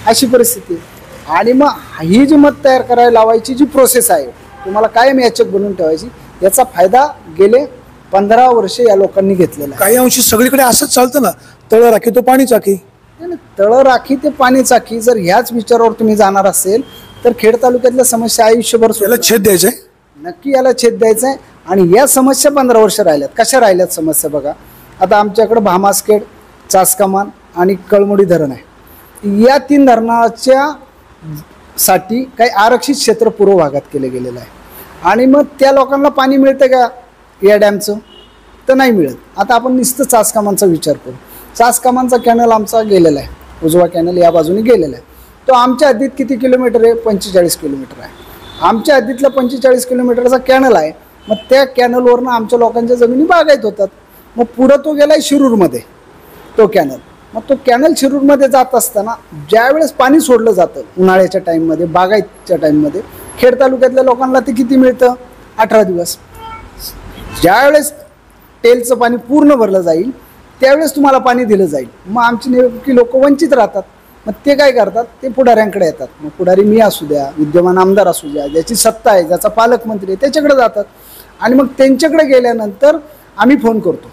Speaker 2: अशी परिस्थिती. आणि मग ही जी मत तयार करायला लावायची जी प्रोसेस आहे, तुम्हाला कायम याचक बनवून ठेवायची, याचा फायदा गेले 15 वर्षे या लोकांनी घेतलेला आहे.
Speaker 1: काही अंशी सगळीकडे असंच चालतं ना, तळ राखी तो पाणी चाकी.
Speaker 2: तळ राखी ते पाणी चाकी, जर ह्याच विचारावर तुम्ही जाणार असेल तर खेड तालुक्यातल्या समस्या आयुष्यभर
Speaker 1: याला छेद द्यायचंय,
Speaker 2: नक्की याला छेद द्यायचा आहे. आणि या समस्या 15 वर्ष राहिल्यात. कशा राहिल्यात समस्या बघा, आता आमच्याकडे भामासखेड, चासकमान आणि कळमुडी धरण आहे. या 3 धरणाच्या साठी काही आरक्षित क्षेत्र पूर्व भागात केलं गेलेलं आहे आणि मग त्या लोकांना पाणी मिळतं का या डॅमचं, तर नाही मिळत. आता आपण नुसतं चासकामांचा विचार करू. चासकामांचा कॅनल आमचा गेलेला आहे, उजवा कॅनल या बाजूने गेलेला आहे. तो आमच्या हद्दीत किती किलोमीटर आहे, 45 किलोमीटर आहे. आमच्या हद्दीतला 45 किलोमीटरचा कॅनल आहे. मग त्या कॅनलवरनं आमच्या लोकांच्या जमिनी बागायत होतात. मग पुढं तो गेलाय शिरूरमध्ये तो कॅनल. मग तो कॅनल शिरूरमध्ये जात असताना ज्यावेळेस पाणी सोडलं जातं उन्हाळ्याच्या टाईममध्ये, बागायतच्या टाईममध्ये, खेड तालुक्यातल्या लोकांना ते किती मिळतं, 18 दिवस. ज्यावेळेस टेलचं पाणी पूर्ण भरलं जाईल त्यावेळेस तुम्हाला पाणी दिलं जाईल. मग आमची नेमकी लोक वंचित राहतात. मग ते काय करतात, ते पुढाऱ्यांकडे येतात. मग पुढारी मी असू द्या, विद्यमान आमदार असू द्या, ज्याची सत्ता आहे, ज्याचा पालकमंत्री आहे, त्याच्याकडे जातात. आणि मग त्यांच्याकडे गेल्यानंतर आम्ही फोन करतो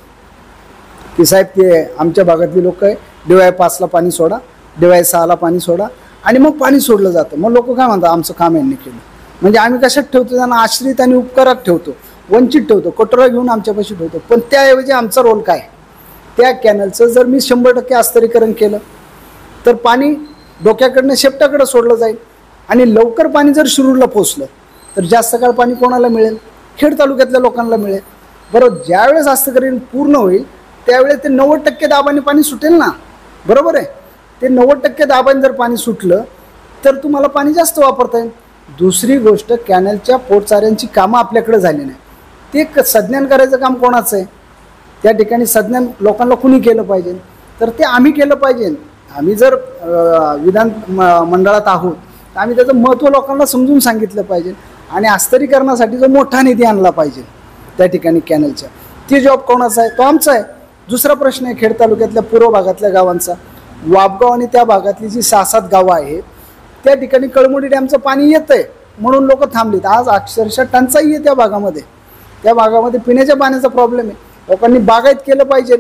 Speaker 2: की साहेब ते आमच्या भागातली लोक आहे, DY 5ला पाणी सोडा, DY 6ला पाणी सोडा आणि मग पाणी सोडलं जातं. मग लोक काय म्हणतात आमचं काम यांनी केलं. म्हणजे आम्ही कशात ठेवतो त्यांना आश्रित आणि उपकारात ठेवतो, वंचित ठेवतो, कटोरा घेऊन आमच्यापाशी ठेवतो. पण त्याऐवजी आमचा रोल काय, त्या कॅनलचं जर मी 100% अस्तरीकरण केलं तर पाणी डोक्याकडनं शेपटाकडे सोडलं जाईल आणि लवकर पाणी जर शिरूरला पोचलं तर जास्त काळ पाणी कोणाला मिळेल, खेड तालुक्यातल्या लोकांना मिळेल. बरोबर, ज्यावेळेस अस्तरीकरण पूर्ण होईल त्यावेळेस ते 90% दाबाने पाणी सुटेल ना. बरोबर आहे, ते 90% दाबाने जर पाणी सुटलं तर तुम्हाला पाणी जास्त वापरता येईल. दुसरी गोष्ट, कॅनलच्या पोटचाऱ्यांची कामं आपल्याकडे झाली नाही. ते संज्ञान करायचं काम कोणाचं आहे, त्या ठिकाणी संज्ञान लोकांना कुणी केलं पाहिजे, तर ते आम्ही केलं पाहिजे. आम्ही जर विधान मंडळात आहोत तर आम्ही त्याचं महत्त्व लोकांना समजून सांगितलं पाहिजे आणि अस्तरीकरणासाठी जो मोठा निधी आणला पाहिजे त्या ठिकाणी कॅनलच्या. ती जॉब कोणाचा आहे, तो आमचा आहे. दुसरा प्रश्न आहे खेड तालुक्यातल्या पूर्व भागातल्या गावांचा. वापगाव आणि त्या भागातली जी 6-7 गावं आहेत त्या ठिकाणी कळमुडी डॅमचं पाणी येतं आहे म्हणून लोक थांबलीत. आज अक्षरशः टंचाई आहे त्या भागामध्ये. त्या भागामध्ये पिण्याच्या पाण्याचा प्रॉब्लेम आहे. लोकांनी बागायत केलं पाहिजे,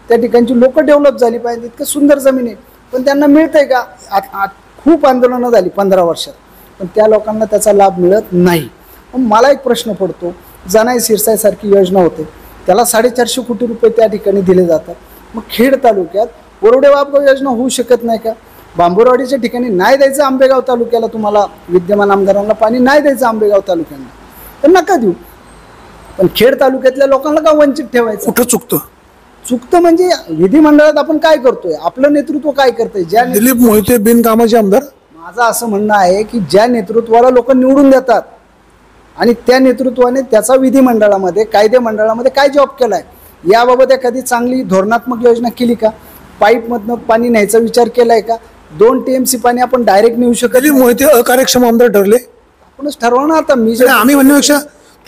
Speaker 2: त्या ठिकाणची लोक डेव्हलप झाली पाहिजे. इतकं सुंदर जमीन आहे पण त्यांना मिळतंय का. खूप आंदोलनं झाली 15 वर्षात पण त्या लोकांना त्याचा लाभ मिळत नाही. मला एक प्रश्न पडतो, जनाई सिरसाईसारखी योजना होते त्याला 450 कोटी रुपये त्या ठिकाणी दिले जातात. मग खेड तालुक्यात बोरवडे वापगाव योजना होऊ शकत नाही का. बांबुरवाडीच्या ठिकाणी नाही द्यायचं आंबेगाव तालुक्याला, तुम्हाला विद्यमान आमदारांना पाणी नाही द्यायचं आंबेगाव तालुक्यांना तर नका देऊ, पण खेड तालुक्यातल्या लोकांना का वंचित ठेवायचं.
Speaker 1: कुठं चुकतं
Speaker 2: म्हणजे विधिमंडळात आपण काय करतोय, आपलं नेतृत्व काय करतंय. ज्या
Speaker 1: दिलीप मोहिते बिनकामाचे आमदार,
Speaker 2: माझं असं म्हणणं आहे की ज्या नेतृत्वाला लोक निवडून देतात आणि त्या नेतृत्वाने त्याचा विधिमंडळामध्ये कायदे मंडळामध्ये काय जॉब केलाय याबाबत एखादी चांगली धोरणात्मक योजना केली का. पाईपमधनं पाणी न्यायचा विचार केलाय का. 2 TMC पाणी आपण डायरेक्ट नेऊ शकत.
Speaker 1: दिलीप मोहिते अकार्यक्षम आमदार ठरले,
Speaker 2: आपणच ठरवा ना. आता मी
Speaker 1: आम्ही म्हणण्यापेक्षा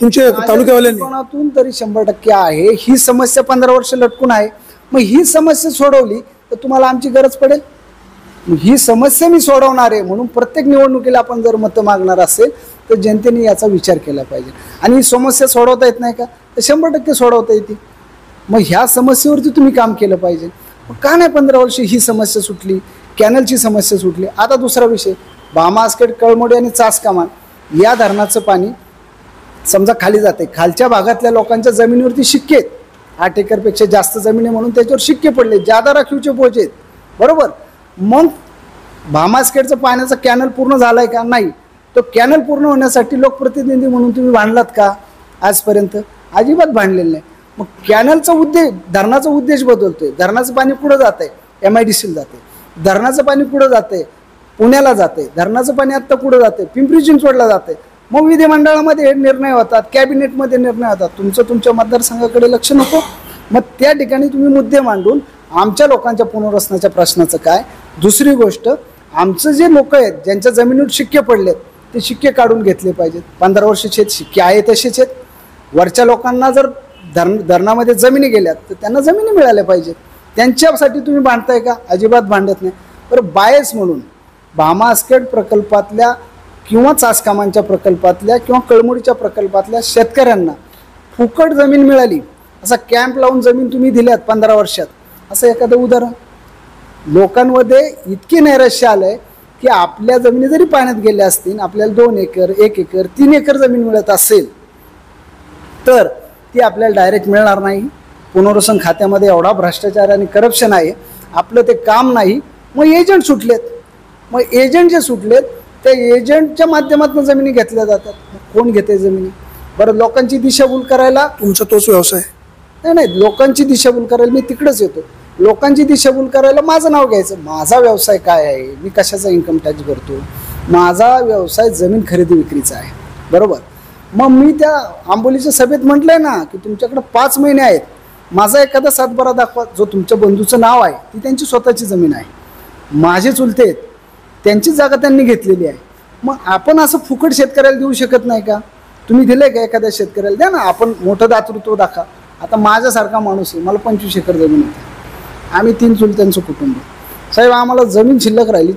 Speaker 1: तुमचे तालुक्यावाल्यांनी
Speaker 2: कोणातून तरी 100% आहे. ही समस्या 15 वर्ष लटकून आहे. मग ही समस्या सोडवली तर तुम्हाला आमची गरज पडेल. ही समस्या मी सोडवणार आहे म्हणून प्रत्येक निवडणुकीला आपण जर मतं मागणार असेल तर जनतेने याचा विचार केला पाहिजे. आणि ही समस्या सोडवता येत नाही का, तर 100% सोडवता येते. मग ह्या समस्येवरती तुम्ही काम केलं पाहिजे. मग का नाही 15 वर्ष ही समस्या सुटली, कॅनलची समस्या सुटली. आता दुसरा विषय, भामा आसखेड, कळमोडी आणि चासकामान या धरणाचं पाणी समजा खाली जाते. खालच्या भागातल्या लोकांच्या जमिनीवरती शिक्के आहेत, 8 एकरपेक्षा जास्त जमीन आहे म्हणून त्याच्यावर शिक्के पडले, जादा राखीवचे पोहोचे आहेत. बरोबर, मग भामासखेडचं पाण्याचा कॅनल पूर्ण झालाय का, नाही. तो कॅनल पूर्ण होण्यासाठी लोकप्रतिनिधी म्हणून तुम्ही भांडलात का आजपर्यंत, अजिबात भांडलेलं नाही. मग कॅनलचा उद्देश, धरणाचा उद्देश बदलतोय. धरणाचं पाणी पुढं जात आहे, MIDCला जाते. धरणाचं पाणी पुढं जाते, पुण्याला जाते. धरणाचं पाणी आत्ता पुढं जाते, पिंपरी चिंचवडला जाते. मग विधिमंडळामध्ये निर्णय होतात, कॅबिनेटमध्ये निर्णय होतात. तुमच्या मतदारसंघाकडे लक्ष नको. मग त्या ठिकाणी तुम्ही मुद्दे मांडून आमच्या लोकांच्या पुनर्वसनाच्या प्रश्नाचं काय. दुसरी गोष्ट, आमचं जे लोक आहेत ज्यांच्या जमिनीवर शिक्के पडलेत ते शिक्के काढून घेतले पाहिजेत. 15 वर्षाचे शिक्के आहे तसेच आहेत. वरच्या लोकांना जर धरणामध्ये जमिनी गेल्यात तर त्यांना जमिनी मिळाल्या पाहिजेत. त्यांच्यासाठी तुम्ही भांडताय का, अजिबात भांडत नाही. बरं, बायस म्हणून भामा आसखेड प्रकल्पातल्या किंवा चासकामांच्या प्रकल्पातल्या किंवा कळमुडीच्या प्रकल्पातल्या शेतकऱ्यांना फुकट जमीन मिळाली, असा कॅम्प लावून जमीन तुम्ही दिल्यात 15 वर्षात, असं एखादं उदाहरण. लोकांमध्ये इतकी नैराश्य आलंय की आपल्या जमिनी जरी पाण्यात गेल्या असतील, आपल्याला 2 एकर, 1 एकर, 3 एकर जमीन मिळत असेल तर ती आपल्याला डायरेक्ट मिळणार नाही. पुनर्वसन खात्यामध्ये एवढा भ्रष्टाचार आणि करप्शन आहे, आपलं ते काम नाही. मग एजंट सुटलेत. मग एजंट जे सुटलेत त्या एजंटच्या माध्यमातून जमिनी घेतल्या जातात. कोण घेते जमिनी. बरं, लोकांची दिशाभूल करायला
Speaker 1: तुमचा तोच व्यवसाय
Speaker 2: नाही, लोकांची दिशाभूल करायला मी तिकडेच येतो. लोकांची दिशाभूल करायला माझं नाव घ्यायचं. माझा व्यवसाय काय आहे, मी कशाचा इन्कम टॅक्स भरतो. माझा व्यवसाय जमीन खरेदी विक्रीचा आहे. बरोबर, मग मी त्या आंबोलीच्या सभेत म्हटलंय ना की तुमच्याकडे 5 महिने आहेत, माझा एखादा सातबारा दाखवा. जो तुमच्या बंधूचं नाव आहे ती त्यांची स्वतःची जमीन आहे, माझे चुलते आहेत, त्यांची जागा त्यांनी घेतलेली आहे. मग आपण असं फुकट शेतकऱ्याला देऊ शकत नाही का. तुम्ही दिलंय का एखाद्या शेतकऱ्याला, द्या ना. आपण मोठं दातृत्व दाखवा. आता माझ्यासारखा माणूस आहे, मला 25 एकर जमीन होती, आम्ही 3 चुलत्यांचं कुटुंब. साहेब, आम्हाला जमीन शिल्लक राहिली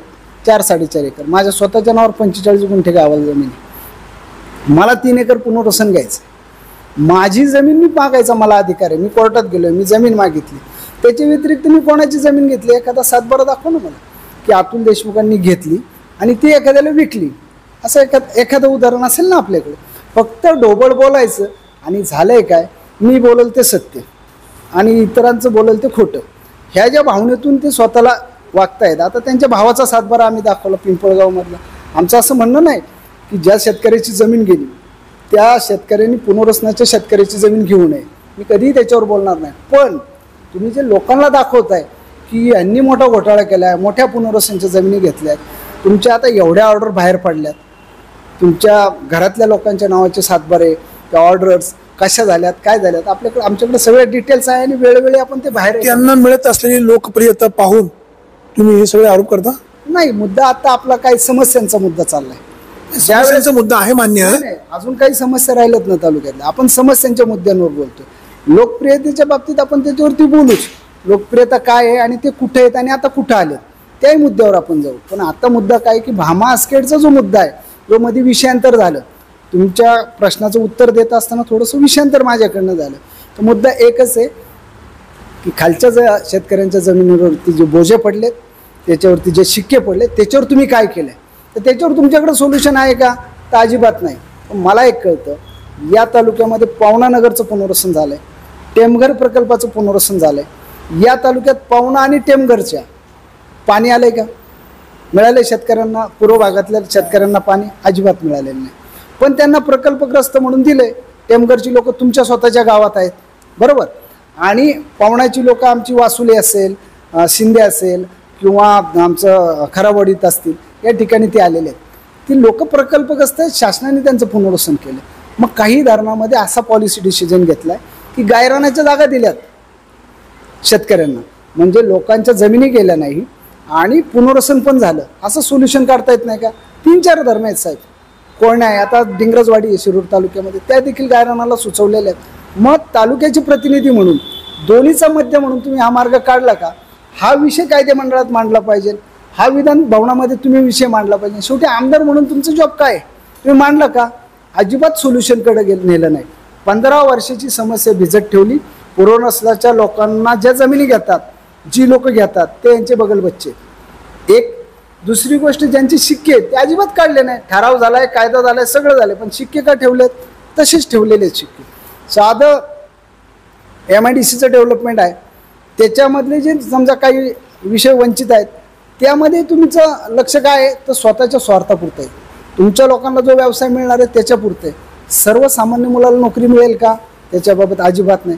Speaker 2: 4-4.5 एकर. माझ्या स्वतःच्या नावावर 45 गुंठे गावाला जमीन आहे. मला 3 एकर पुनर्वसन घ्यायचं. माझी जमीन मी मागायचा मला अधिकार आहे. मी कोर्टात गेलो, मी जमीन मागितली. त्याच्या व्यतिरिक्त मी कोणाची जमीन घेतली, एखादा सातबारा दाखवा ना मला. की अतुल देशमुखांनी घेतली आणि ती एखाद्याला विकली, असं एखादं उदाहरण असेल ना आपल्याकडे. फक्त ढोबळ बोलायचं आणि झालंय काय, मी बोलल ते सत्य आणि इतरांचं बोलल ते खोटं, ह्या ज्या भावनेतून ते स्वतःला वागतायत. आता त्यांच्या भावाचा सातबारा आम्ही दाखवला पिंपळगावमधला. आमचं असं म्हणणं नाही की ज्या शेतकऱ्याची जमीन गेली त्या शेतकऱ्यांनी पुनर्वसनाच्या शेतकऱ्याची जमीन घेऊ नये, मी कधीही त्याच्यावर बोलणार नाही. पण तुम्ही जे लोकांना दाखवताय की यांनी मोठा घोटाळा केला आहे, मोठ्या पुनर्वसनाच्या जमिनी घेतल्या आहेत, तुमच्या आता एवढ्या ऑर्डर बाहेर पडल्यात, तुमच्या घरातल्या लोकांच्या नावाचे सातबारे, त्या ऑर्डर्स कशा झाल्यात, काय झाल्यात, आमच्याकडे सगळे डिटेल्स आहे आणि वेळोवेळी आपण ते बाहेर.
Speaker 1: त्यांना मिळत असलेली लोकप्रियता पाहून तुम्ही हे सगळे आरोप करता?
Speaker 2: नाही, मुद्दा आता आपला काही समस्यांचा मुद्दा चाललाय.
Speaker 1: समस्यांचा मुद्दा आहे, मान्य आहे.
Speaker 2: अजून काही समस्या राहिल्यात ना तालुक्यातल्या, आपण समस्यांच्या मुद्द्यांवर बोलतोय. लोकप्रियतेच्या बाबतीत आपण त्याच्यावरती बोलूच, लोकप्रियता काय आहे आणि ते कुठे आहेत आणि आता कुठं आले त्याही मुद्द्यावर आपण जाऊ. पण आता मुद्दा काय की भामा आसखेडचा जो मुद्दा आहे, जो मध्ये विषयांतर झालं, तुमच्या प्रश्नाचं उत्तर देत असताना थोडंसं विषयांतर माझ्याकडनं झालं. तर मुद्दा एकच आहे की खालच्या शेतकऱ्यांच्या जमिनीवरती जे बोजे पडलेत, त्याच्यावरती जे शिक्के पडले, त्याच्यावर तुम्ही काय केलंय, तर त्याच्यावर तुमच्याकडे सोल्युशन आहे का, तर अजिबात नाही. पण मला एक कळतं, या तालुक्यामध्ये पवना नगरचं पुनर्वसन झालंय, टेमघर प्रकल्पाचं पुनर्वसन झालंय. या तालुक्यात पवना आणि टेमघरच्या पाणी आलंय का, मिळालंय शेतकऱ्यांना, पूर्व भागातल्या शेतकऱ्यांना पाणी अजिबात मिळालेलं नाही. पण त्यांना प्रकल्पग्रस्त म्हणून दिलंय. टेमघरची लोक तुमच्या स्वतःच्या गावात आहेत, बरोबर, आणि पवनाची लोक आमची वासुले असेल, शिंदे असेल किंवा आमचं खराबवाडीत असतील, या ठिकाणी ते आलेले आहेत. ती लोक प्रकल्पग्रस्त आहेत, शासनाने त्यांचं पुनर्वसन केलं. मग काही धरणामध्ये असा पॉलिसी डिसिजन घेतलाय की गायरानाच्या जागा दिल्यात शेतकऱ्यांना, म्हणजे लोकांच्या जमिनी गेल्या नाही आणि पुनर्वसन पण झालं. असं सोल्युशन काढता येत नाही का? 3-4 धरणं आहेत साहेब, कोण आहे आता डिंग्रजवाडी आहे शिरूर तालुक्यामध्ये, त्या देखील गायरानाला सुचवलेले आहेत. मग तालुक्याचे प्रतिनिधी म्हणून, दोन्हीचा मध्य म्हणून तुम्ही हा मार्ग काढला का? हा विषय कायदे मंडळात मांडला पाहिजे, हा विधान भवनामध्ये तुम्ही विषय मांडला पाहिजे. शेवटी आमदार म्हणून तुमचं जॉब काय, तुम्ही मांडला का? अजिबात सोल्युशनकडे नेलं नाही. 15 वर्षाची समस्या भिजत ठेवली. पुनर्वसनाच्या लोकांना ज्या जमिनी घेतात, जी लोक घेतात ते यांचे बगल बच्चे. एक दुसरी गोष्ट, ज्यांचे शिक्के ते अजिबात काढले नाही. ठराव झालाय, कायदा झालाय, सगळं झालंय, पण शिक्के का ठेवलेत? तसेच ठेवलेले आहेत शिक्के. साधं MIDCचं डेव्हलपमेंट आहे, त्याच्यामधले जे समजा काही विषय वंचित आहेत, त्यामध्ये तुमचं लक्ष काय आहे, तर स्वतःच्या स्वार्थापुरतं आहे. तुमच्या लोकांना जो व्यवसाय मिळणार आहे त्याच्यापुरतं आहे. सर्वसामान्य मुलाला नोकरी मिळेल का, त्याच्याबाबत अजिबात नाही.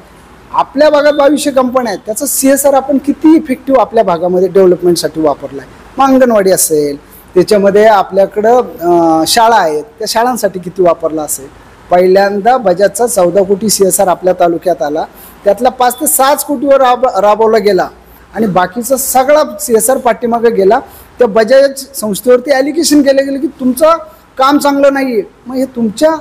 Speaker 2: आपल्या भागात 2200 कंपन्या आहेत, त्याचा CSR आपण किती इफेक्टिव्ह आपल्या भागामध्ये डेव्हलपमेंटसाठी वापरला आहे. मग अंगणवाडी असेल, त्याच्यामध्ये आपल्याकडं शाळा आहेत, त्या शाळांसाठी किती वापरला असेल. पहिल्यांदा बजाजचा 14 कोटी CSR आपल्या तालुक्यात आला, त्यातला 5 ते 6 कोटीवर राबवला गेला आणि बाकीचा सगळा CSR पाठीमागे गेला. त्या बजाज संस्थेवरती ॲलिगेशन केलं गेलं की तुमचं काम चांगलं नाही आहे. मग हे तुमच्या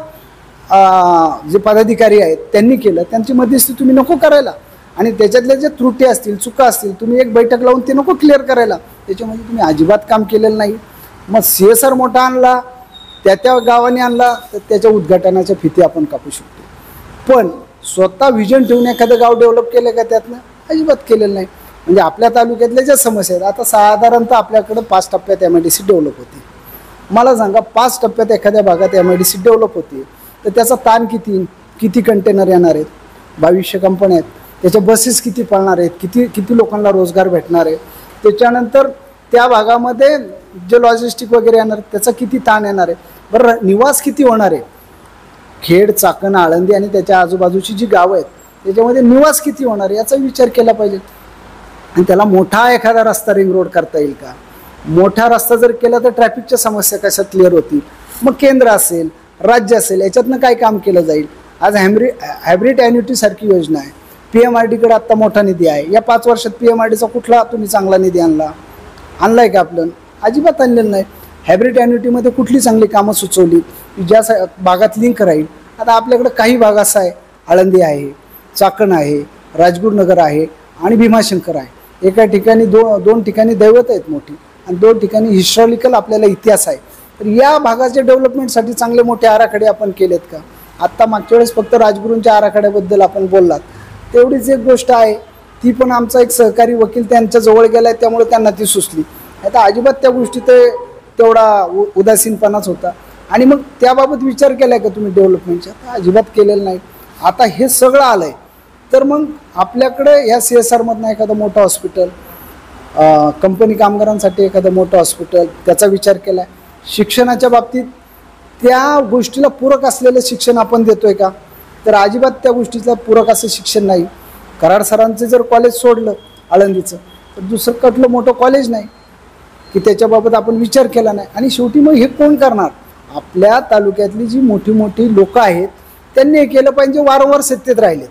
Speaker 2: जे पदाधिकारी आहेत त्यांनी केलं, त्यांची मध्यस्थी तुम्ही नको करायला, आणि त्याच्यातल्या ज्या त्रुटी असतील, चुका असतील, तुम्ही एक बैठक लावून ते नको क्लिअर करायला. त्याच्यामध्ये तुम्ही अजिबात काम केलेलं नाही. मग CSR मोठा आणला, त्या गावाने आणला, तर त्याच्या उद्घाटनाच्या फिती आपण कापू शकतो. पण स्वतः व्हिजन ठेवून एखादं गाव डेव्हलप केलं का त्यातनं? अजिबात केलेलं नाही. म्हणजे आपल्या तालुक्यातल्या ज्या समस्या आहेत, आता साधारणतः आपल्याकडं 5 टप्प्यात MIDC डेव्हलप होते. मला सांगा, 5 टप्प्यात एखाद्या भागात MIDC डेव्हलप होते, तर त्याचा ताण किती कंटेनर येणार आहेत? 2200 कंपन्या आहेत, त्याच्या बसेस किती पळणार आहेत, किती लोकांना रोजगार भेटणार आहे, त्याच्यानंतर त्या भागामध्ये जे लॉजिस्टिक वगैरे येणार त्याचा किती ताण येणार आहे. बरं, निवास किती होणार आहे? खेड, चाकण, आळंदी आणि त्याच्या आजूबाजूची जी गावं आहेत त्याच्यामध्ये निवास किती होणार आहे याचा विचार केला पाहिजे. आणि त्याला मोठा एखादा रस्ता रिंग रोड करता येईल का? मोठा रस्ता जर केला तर ट्रॅफिकच्या समस्या कशा क्लिअर होतील? मग केंद्र असेल, राज्य असेल, याच्यातनं काय काम केलं जाईल? आज हायब्रिड ॲन्युटी सारखी योजना आहे, PMRDकडे आत्ता मोठा निधी आहे. या 5 वर्षात PMRDचा कुठला तुम्ही चांगला निधी आणलाय का? आपलं अजिबात आणलेलं नाही. हायब्रिड ॲन्युटीमध्ये कुठली चांगली कामं सुचवली की ज्या भागात लिंक राहील? आता आपल्याकडे काही भाग असा आहे, आळंदी आहे, चाकण आहे, राजगुरुनगर आहे आणि भीमाशंकर आहे. एका ठिकाणी दोन ठिकाणी दैवत आहेत मोठी आणि 2 ठिकाणी हिस्टॉरिकल आपल्याला इतिहास आहे. तर या भागाच्या डेव्हलपमेंटसाठी चांगले मोठे आराखडे आपण केलेत का? आत्ता मागच्या वेळेस फक्त राजगुरूंच्या आराखड्याबद्दल आपण बोललात, तेवढीच एक गोष्ट आहे, ती पण आमचा एक सहकारी वकील त्यांच्या जवळ गेलाय त्यामुळे त्यांना ती सुचली. आता अजिबात त्या गोष्टीत तेवढा उदासीनपणाच होता. आणि मग त्याबाबत विचार केलाय का तुम्ही डेव्हलपमेंटचा? अजिबात केलेलं नाही. आता हे सगळं आलंय तर मग आपल्याकडे या CSR मधनं एखादं मोठं हॉस्पिटल, कंपनी कामगारांसाठी एखादं मोठं हॉस्पिटल, त्याचा विचार केलाय. शिक्षणाच्या बाबतीत त्या गोष्टीला पूरक असलेलं शिक्षण आपण देतोय का? तर अजिबात त्या गोष्टीला पूरक असं शिक्षण नाही. कराड सरांचं जर कॉलेज सोडलं आळंदीचं, तर दुसरं कुठलं मोठं कॉलेज नाही की त्याच्याबाबत आपण विचार केला नाही. आणि शेवटी मग हे कोण करणार? आपल्या तालुक्यातली जी मोठी मोठी लोक आहेत त्यांनी हे केलं पाहिजे, वारंवार सत्तेत राहिले.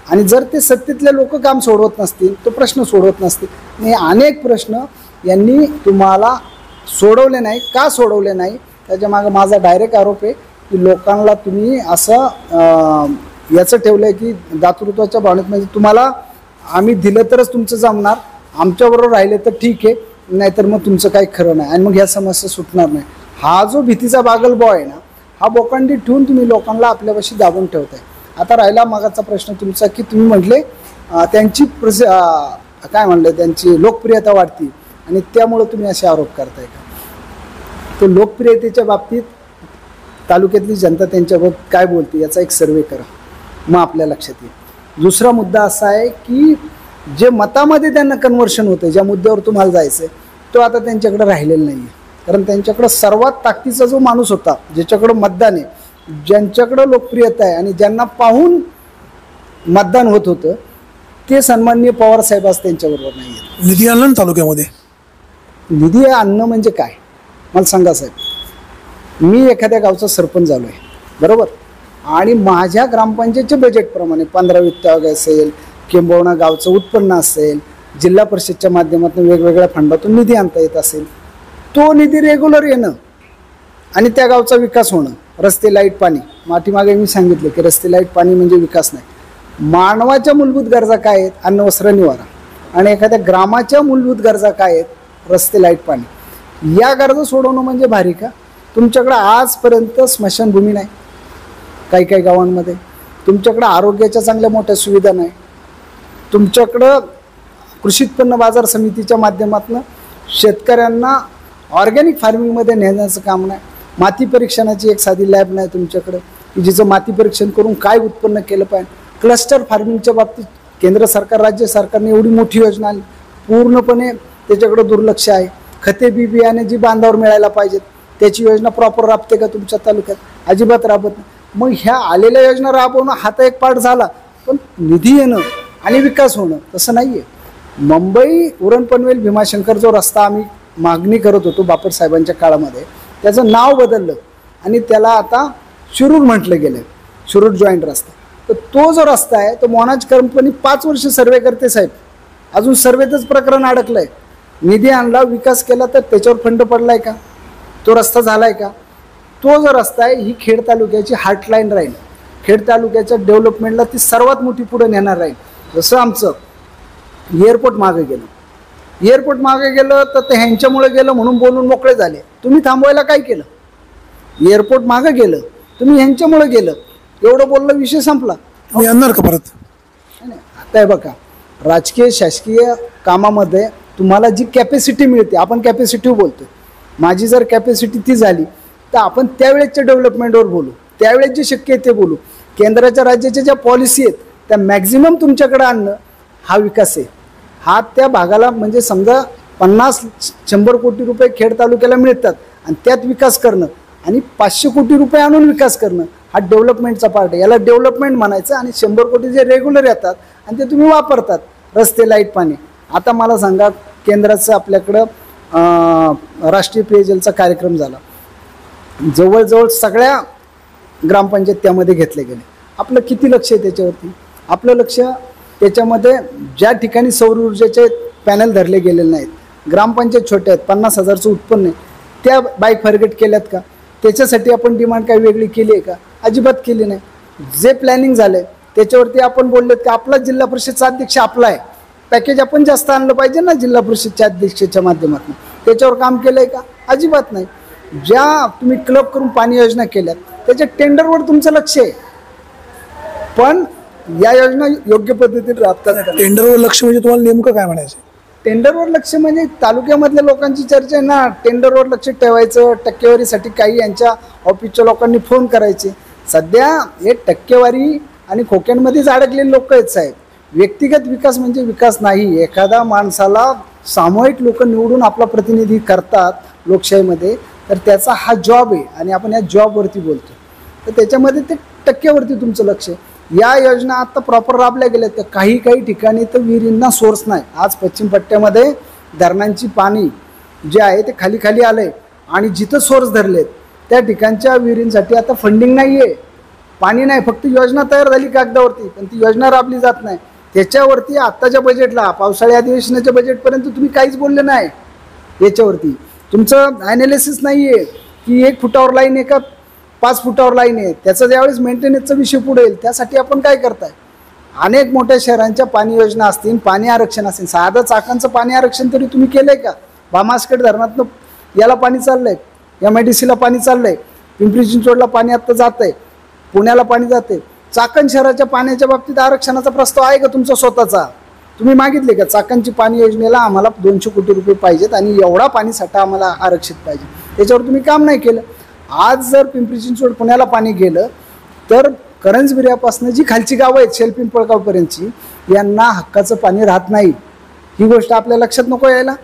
Speaker 2: आणि जर ते सत्तेतले लोक काम सोडवत नसतील, तो प्रश्न सोडवत नसतील. आणि अनेक प्रश्न यांनी तुम्हाला सोडवले नाही. का सोडवले नाही त्याच्या मागे माझा डायरेक्ट आरोप आहे की लोकांना तुम्ही असं याचं ठेवलं आहे की दातृत्वाच्या भावनेत, म्हणजे तुम्हाला आम्ही दिलं तरच तुमचं जमणार, आमच्याबरोबर राहिले तर ठीक आहे, नाहीतर मग तुमचं काही खरं नाही. आणि मग ह्या समस्या सुटणार नाही. हा जो भीतीचा बागलबॉय आहे ना, हा बोकांडी ठेवून तुम्ही लोकांना आपल्यापाशी दाबून ठेवताय. आता राहिला मागाचा प्रश्न तुमचा की तुम्ही म्हटले त्यांची काय म्हणलं त्यांची लोकप्रियता वाढती आणि त्यामुळे तुम्ही असे आरोप करताय का? तो लोकप्रियतेच्या बाबतीत तालुक्यातली जनता त्यांच्याबाबत काय बोलते याचा एक सर्वे करा, मग आपल्या लक्षात येईल. दुसरा मुद्दा असा आहे की जे मतामध्ये त्यांना कन्व्हर्शन होतं, ज्या मुद्द्यावर तुम्हाला जायचं आहे, तो आता त्यांच्याकडे राहिलेला नाही आहे. कारण त्यांच्याकडं सर्वात ताकदीचा जो माणूस होता, ज्याच्याकडं मतदान आहे, ज्यांच्याकडं लोकप्रियता आहे आणि ज्यांना पाहून मतदान होत होतं, ते सन्माननीय पवार साहेब आज त्यांच्याबरोबर नाही आहेत.
Speaker 1: निधी आणला ना तालुक्यामध्ये?
Speaker 2: निधी आणणं म्हणजे काय मला सांगा साहेब. मी एखाद्या गावचा सरपंच झालो आहे, बरोबर, आणि माझ्या ग्रामपंचायतच्या बजेटप्रमाणे 15 वित्त आयोग असेल, किंबहुना गावचं उत्पन्न असेल, जिल्हा परिषदच्या माध्यमातून वेगवेगळ्या फंडातून निधी आणता येत असेल, तो निधी रेग्युलर येणं आणि त्या गावचा विकास होणं. रस्ते, लाईट, पाणी. पाठीमागे मी सांगितलं की रस्ते, लाईट, पाणी म्हणजे विकास नाही. मानवाच्या मूलभूत गरजा काय आहेत? अन्न, वस्त्र, निवारा. आणि एखाद्या ग्रामाच्या मूलभूत गरजा काय आहेत? रस्ते, लाईट, पाणी. या गरजा सोडवणं म्हणजे भारी का? तुमच्याकडे आजपर्यंत स्मशानभूमी नाही काही काही गावांमध्ये. तुमच्याकडं आरोग्याच्या चांगल्या मोठ्या सुविधा नाही. तुमच्याकडं कृषी उत्पन्न बाजार समितीच्या माध्यमातून शेतकऱ्यांना ऑर्गॅनिक फार्मिंगमध्ये नेण्याचं काम नाही. माती परीक्षणाची एक साधी लॅब नाही तुमच्याकडं की जिचं माती परीक्षण करून काय उत्पन्न केलं पाहिजे. क्लस्टर फार्मिंगच्या बाबतीत केंद्र सरकार, राज्य सरकारने एवढी मोठी योजना आली, पूर्णपणे त्याच्याकडं दुर्लक्ष आहे. खते, बी बियाणे जी बांधावर मिळायला पाहिजेत त्याची योजना प्रॉपर राबते का तुमच्या तालुक्यात? अजिबात राबत नाही. मग ह्या आलेल्या योजना राबवणं हा तर एक पार्ट झाला, पण निधी येणं आणि विकास होणं तसं नाही आहे. मुंबई उरण पनवेल भीमाशंकर जो रस्ता आम्ही मागणी करत होतो बापट साहेबांच्या काळामध्ये, त्याचं नाव बदललं आणि त्याला आता शिरूर म्हटलं गेलं, शिरूर जॉईंट रस्ता. तर तो जो रस्ता आहे तो मोनाज कंपनी 5 वर्ष सर्वे करते साहेब, अजून सर्वेतच प्रकरण अडकलं आहे. निधी आणला, विकास केला, तर त्याच्यावर फंड पडलाय का? तो रस्ता झालाय का? तो जो रस्ता आहे ही खेड तालुक्याची हार्टलाईन राहील. खेड तालुक्याच्या डेव्हलपमेंटला ती सर्वात मोठी पुढे नेणार राहील. जसं आमचं एअरपोर्ट मागे गेलं, एअरपोर्ट मागे गेलं तर ते ह्यांच्यामुळे गेलं म्हणून बोलून मोकळे झाले. तुम्ही थांबवायला काय केलं? एअरपोर्ट मागे गेलं, तुम्ही ह्यांच्यामुळे गेलं, एवढं बोललं, विषय संपला.
Speaker 1: येणार का परत?
Speaker 2: आता आहे बघा, राजकीय शासकीय कामामध्ये तुम्हाला जी कॅपॅसिटी मिळते, आपण कॅपॅसिटी बोलतो, माझी जर कॅपॅसिटी ती झाली तर आपण त्यावेळेसच्या डेव्हलपमेंटवर बोलू, त्यावेळेस जे शक्य आहे ते बोलू. केंद्राच्या राज्याच्या ज्या पॉलिसी आहेत त्या मॅक्झिमम तुमच्याकडे आणणं हा विकास आहे. हा त्या भागाला म्हणजे समजा 50-100 कोटी रुपये खेड तालुक्याला मिळतात आणि त्यात विकास करणं आणि 500 कोटी रुपये आणून विकास करणं हा डेव्हलपमेंटचा पार्ट आहे. याला डेव्हलपमेंट म्हणायचं. आणि 100 कोटी जे रेग्युलर येतात आणि ते तुम्ही वापरतात, रस्ते, लाईट, पाणी. आता मला सांगा, केंद्राचं आपल्याकडं राष्ट्रीय पेयजलचा कार्यक्रम झाला, जवळजवळ सगळ्या ग्रामपंचायत त्यामध्ये घेतले गेले. आपलं किती लक्ष आहे त्याच्यावरती? आपलं लक्ष त्याच्यामध्ये ज्या ठिकाणी सौर ऊर्जेचे पॅनल धरले गेलेले नाहीत, ग्रामपंचायत छोट्या आहेत, 50,000चं उत्पन्न आहे, त्या बाईक फॉरगेट केल्यात का? त्याच्यासाठी आपण डिमांड काय वेगळी केली आहे का? अजिबात केली नाही. जे प्लॅनिंग झालं आहे त्याच्यावरती आपण बोललेत की आपला जिल्हा परिषदचा अध्यक्ष आपला आहे, पॅकेज आपण जास्त आणलं पाहिजे ना जिल्हा परिषदच्या अध्यक्षाच्या माध्यमातून, त्याच्यावर काम केलं आहे का? अजिबात नाही. ज्या तुम्ही क्लब करून पाणी योजना केल्यात त्याच्या टेंडरवर तुमचं लक्ष आहे, पण या योजना योग्य पद्धतीने राबतात.
Speaker 1: टेंडरवर लक्ष म्हणजे तुम्हाला नेमकं काय म्हणायचं?
Speaker 2: टेंडरवर लक्ष म्हणजे तालुक्यामधल्या लोकांची चर्चा आहे ना, टेंडरवर लक्ष ठेवायचं, टक्केवारीसाठी काही यांच्या ऑफिसच्या लोकांनी फोन करायचे. सध्या हे टक्केवारी आणि खोक्यांमध्येच अडकलेले लोक आहेत साहेब. व्यक्तिगत विकास म्हणजे विकास नाही. एखादा माणसाला सामूहिक लोक निवडून आपला प्रतिनिधी करतात लोकशाहीमध्ये, तर त्याचा हा जॉब आहे आणि आपण या जॉबवरती बोलतो. तर त्याच्यामध्ये ते टक्केवरती तुमचं लक्ष आहे. या योजना आता प्रॉपर राबल्या गेल्या तर काही ठिकाणी तर विहिरींना सोर्स नाही. आज पश्चिम पट्ट्यामध्ये धरणांची पाणी जे आहे ते खाली आलंय आणि जिथं सोर्स धरलेत त्या ठिकाणच्या विहिरींसाठी आता फंडिंग नाही आहे, पाणी नाही. फक्त योजना तयार झाली कागदावरती, पण ती योजना राबली जात नाही. त्याच्यावरती आत्ताच्या बजेटला, पावसाळी अधिवेशनाच्या बजेटपर्यंत तुम्ही काहीच बोलले नाही. याच्यावरती तुमचं ॲनालिसिस नाही आहे की 1 फुटावर लाईन आहे का 5 फुटावर लाईन आहे. त्याचा ज्यावेळेस मेंटेनन्सचा विषय पुढे येईल त्यासाठी आपण काय करताय. अनेक मोठ्या शहरांच्या पाणी योजना असतील, पाणी आरक्षण असेल. साधं चाकणचं पाणी आरक्षण तरी तुम्ही केलंय का. भामासखेड धरणातनं याला पाणी चाललंय, MIDCला पाणी चाललंय, पिंपरी चिंचवडला पाणी आत्ता जात आहे, पुण्याला पाणी जाते. चाकण शहराच्या पाण्याच्या बाबतीत आरक्षणाचा प्रस्ताव आहे का तुमचा स्वतःचा. तुम्ही मागितले का चाकणची पाणी योजनेला आम्हाला 200 कोटी रुपये पाहिजेत आणि एवढा पाणीसाठा आम्हाला आरक्षित पाहिजे. त्याच्यावर तुम्ही काम नाही केलं. आज जर पिंपरी चिंचवड पुण्याला पाणी गेलं तर करंजबिऱ्यापासून जी खालची गावं आहेत शेलपिंपळगावपर्यंतची, यांना हक्काचं पाणी राहत नाही. ही गोष्ट आपल्या लक्षात नको यायला.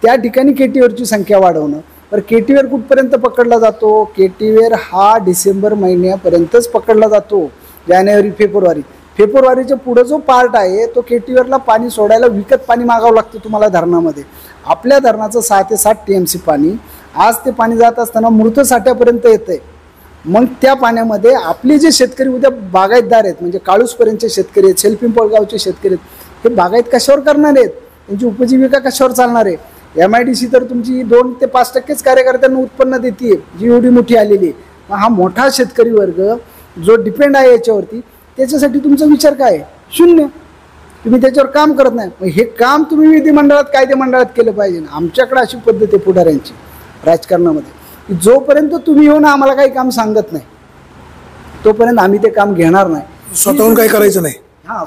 Speaker 2: त्या ठिकाणी केटीवेअरची संख्या वाढवणं. तर केटीवेअर कुठपर्यंत पकडला जातो. केटीवेअर हा डिसेंबर महिन्यापर्यंतच पकडला जातो. जानेवारी फेब्रुवारीच्या पुढं जो पार्ट आहे तो केटीवेअरला पाणी सोडायला विकत पाणी मागावं लागतं तुम्हाला धरणामध्ये. आपल्या धरणाचं 6 ते 7 TMC पाणी आज ते पाणी जात असताना मृत साठ्यापर्यंत येतंय. मग त्या पाण्यामध्ये आपले जे शेतकरी उद्या बागायतदार आहेत, म्हणजे काळूसपर्यंतचे शेतकरी आहेत, शेलपिंपळगावचे शेतकरी आहेत, हे बागायत कशावर करणार आहेत, त्यांची उपजीविका कशावर चालणार आहे. MIDC तर तुमची 2 ते 5% कार्यकर्त्यांना उत्पन्न देते जी एवढी मोठी आलेली आहे. मग हा मोठा शेतकरी वर्ग जो डिपेंड आहे याच्यावरती, त्याच्यासाठी तुमचा विचार काय आहे. शून्य. तुम्ही त्याच्यावर काम करत नाही. मग हे काम तुम्ही विधिमंडळात कायदेमंडळात केलं पाहिजे. आमच्याकडे अशी पद्धत आहे पुढाऱ्यांची राजकारणामध्ये की जोपर्यंत तुम्ही येऊन आम्हाला काही काम सांगत नाही तोपर्यंत आम्ही ते काम घेणार नाही.
Speaker 1: स्वतःहून काही करायचं नाही.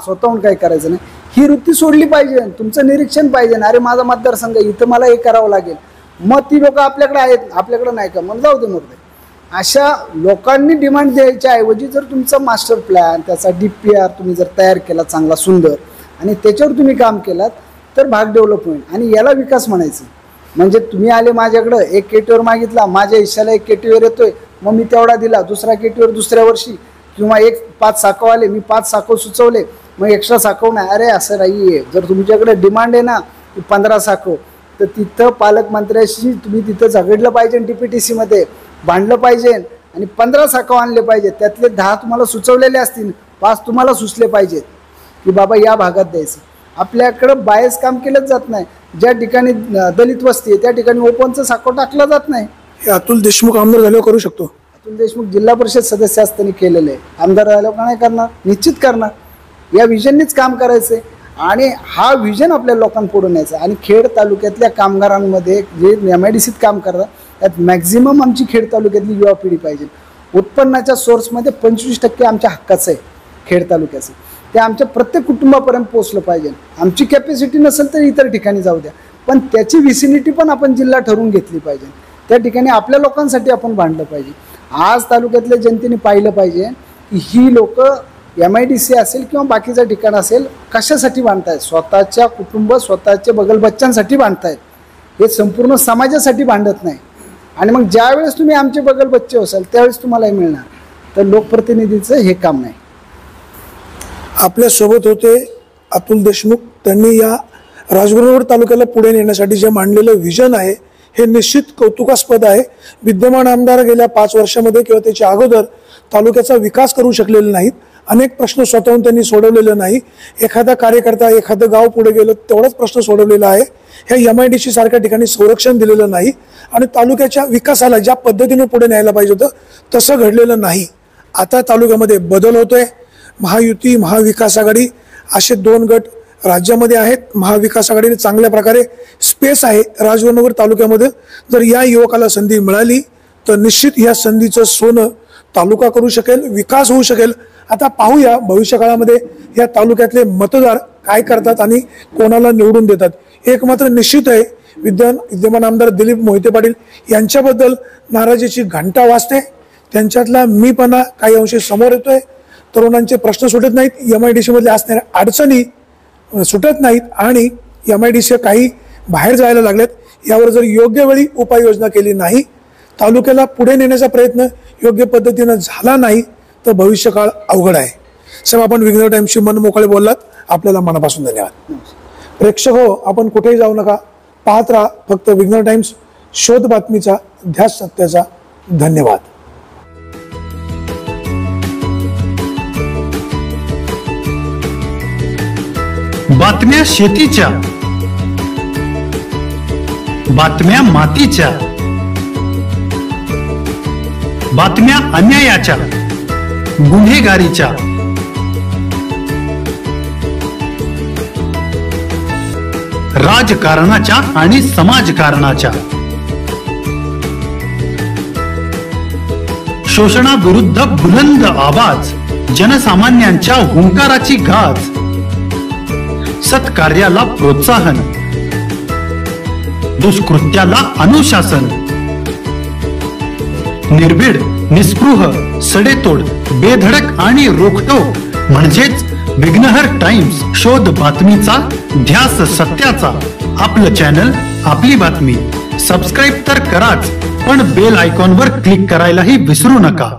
Speaker 2: स्वतःहून काही करायचं नाही. ही वृत्ती सोडली पाहिजे. तुमचं निरीक्षण पाहिजे. अरे माझा मतदारसंघ इथं मला हे करावं लागेल. मग ती लोक आपल्याकडे आहेत, आपल्याकडे नाही का, मग जाऊ दे मग. अशा लोकांनी डिमांड द्यायच्या ऐवजी जर तुमचा मास्टर प्लॅन, त्याचा DPR तुम्ही जर तयार केला चांगला सुंदर आणि त्याच्यावर तुम्ही काम केलात तर भाग डेव्हलप होईल. आणि याला विकास म्हणायचं. म्हणजे तुम्ही आले माझ्याकडं, 1 केटीवेअर मागितला, माझ्या हिश्श्याला 1 केटीवेअर येतोय, मग मी तेवढा दिला. दुसरा केटीवेअर दुसऱ्या वर्षी, किंवा 5 साखव आले, मी 5 साखव सुचवले, मग एक्स्ट्रा साखव नाही. अरे असं नाही आहे. जर तुमच्याकडे डिमांड आहे ना 15 साखव, तर तिथं पालकमंत्र्याशी तुम्ही तिथं झगडलं पाहिजे, DPTC मध्ये भांडलं पाहिजे आणि 15 साखव आणले पाहिजेत. त्यातले 10 तुम्हाला सुचवलेले असतील, 5 तुम्हाला सुचले पाहिजेत की बाबा या भागात द्यायचं. आपल्याकडं बायस काम केलंच जात नाही. ज्या ठिकाणी दलित वस्ती आहे त्या ठिकाणी ओपनचं साखव टाकलं जात नाही.
Speaker 1: हे अतुल देशमुख आमदार झाल्यावर करू शकतो.
Speaker 2: अतुल देशमुख जिल्हा परिषद सदस्य असताना केलेलं आहे. आमदार झाल्यावर का नाही करणार. निश्चित करणार. या विजननीच काम करायचं आहे आणि हा विजन आपल्या लोकांपुढे न्यायचा. आणि खेड तालुक्यातल्या कामगारांमध्ये जे MIDCत काम करतात त्यात मॅक्झिमम आमची खेड तालुक्यातली युवा पिढी पाहिजे. उत्पन्नाच्या सोर्समध्ये 25% आमच्या हक्काचं आहे खेड तालुक्याचं. ते आमच्या प्रत्येक कुटुंबापर्यंत पोहोचलं पाहिजे. आमची कॅपॅसिटी नसेल तर इतर ठिकाणी जाऊ द्या, पण त्याची विसिनिटी पण आपण जिल्हा ठरवून घेतली पाहिजे. त्या ठिकाणी आपल्या लोकांसाठी आपण भांडलं पाहिजे. आज तालुक्यातल्या जनतेने पाहिलं पाहिजे की ही लोक MIDC असेल किंवा बाकीचं ठिकाण असेल कशासाठी बांधतायत. स्वतःच्या कुटुंब, स्वतःच्या बगल बच्चांसाठी बांधतायत. हे संपूर्ण समाजासाठी बांधत नाही. आणि मग ज्या वेळेस तुम्ही आमचे बगल बच्चे असाल त्यावेळेस तुम्हाला मिळणार. तर लोकप्रतिनिधीचं हे काम नाही.
Speaker 1: आपल्यासोबत होते अतुल देशमुख. त्यांनी या राजगुरुनगर तालुक्याला पुढे नेण्यासाठी जे मांडलेलं विजन आहे हे निश्चित कौतुकास्पद आहे. विद्यमान आमदार गेल्या 5 वर्षामध्ये किंवा त्याच्या अगोदर तालुक्याचा विकास करू शकलेले नाहीत. अनेक प्रश्न स्वतःहून त्यांनी सोडवलेले नाही. एखादा कार्यकर्ता एखादं गाव पुढे गेलं तेवढाच प्रश्न सोडवलेला आहे. ह्या MIDC सारख्या ठिकाणी संरक्षण दिलेलं नाही आणि तालुक्याच्या विकासाला ज्या पद्धतीने पुढे न्यायला पाहिजे होतं तसं घडलेलं नाही. आता तालुक्यामध्ये बदल होतोय. महायुती, महाविकास आघाडी असे 2 गट राज्यामध्ये आहेत. महाविकास आघाडीने चांगल्या प्रकारे स्पेस आहे राजगुरुनगर तालुक्यामध्ये. जर या युवकाला संधी मिळाली तर निश्चित या संधीचं सोनं तालुका करू शकेल, विकास होऊ शकेल. आता पाहूया भविष्य काळामध्ये या तालुक्यातले मतदार काय करतात आणि कोणाला निवडून देतात. एक मात्र निश्चित आहे, विद्यमान आमदार दिलीप मोहिते पाटील यांच्याबद्दल नाराजीची घंटा वाजते. त्यांच्यातला मीपणा काही अंशी समोर येतोय. तरुणांचे प्रश्न सुटत नाहीत, MIDC मध्ये असणाऱ्या अडचणी सुटत नाहीत आणि MIDC काही बाहेर जायला लागलेत. यावर जर योग्य वेळी उपाययोजना केली नाही, तालुक्याला पुढे नेण्याचा प्रयत्न योग्य पद्धतीनं झाला नाही तर भविष्यकाळ अवघड आहे. साहेब, आपण विघ्नर टाइम्सशी मन मोकळे बोललात, आपल्याला मनापासून धन्यवाद. प्रेक्षक हो, आपण कुठेही जाऊ नका, पाहत राहा फक्त विघ्नर टाइम्स, शोध बातमीचा, ध्यास सत्याचा. धन्यवाद.
Speaker 3: बातम्या शेतीच्या, बातम्या मातीच्या, बातम्या अन्यायाच्या, गुन्हेगारीच्या, राजकारणाच्या आणि समाजकारणाच्या, शोषणाविरुद्ध बुलंद आवाज, जनसामान्यांच्या हुंकाराची गाज, सत्कार्याला प्रोत्साहन, दुष्कृत्याला अनुशासन, निर्भीड, निस्पृह, सडेतोड, बेधडक आणि रोखटोक म्हणजेच विघ्नहर टाइम्स, शोध बातमीचा, ध्यास सत्याचा. आपलं चॅनल, आपली बातमी. सबस्क्राईब तर कराच, पण बेल आयकॉनवर क्लिक करायलाही विसरू नका.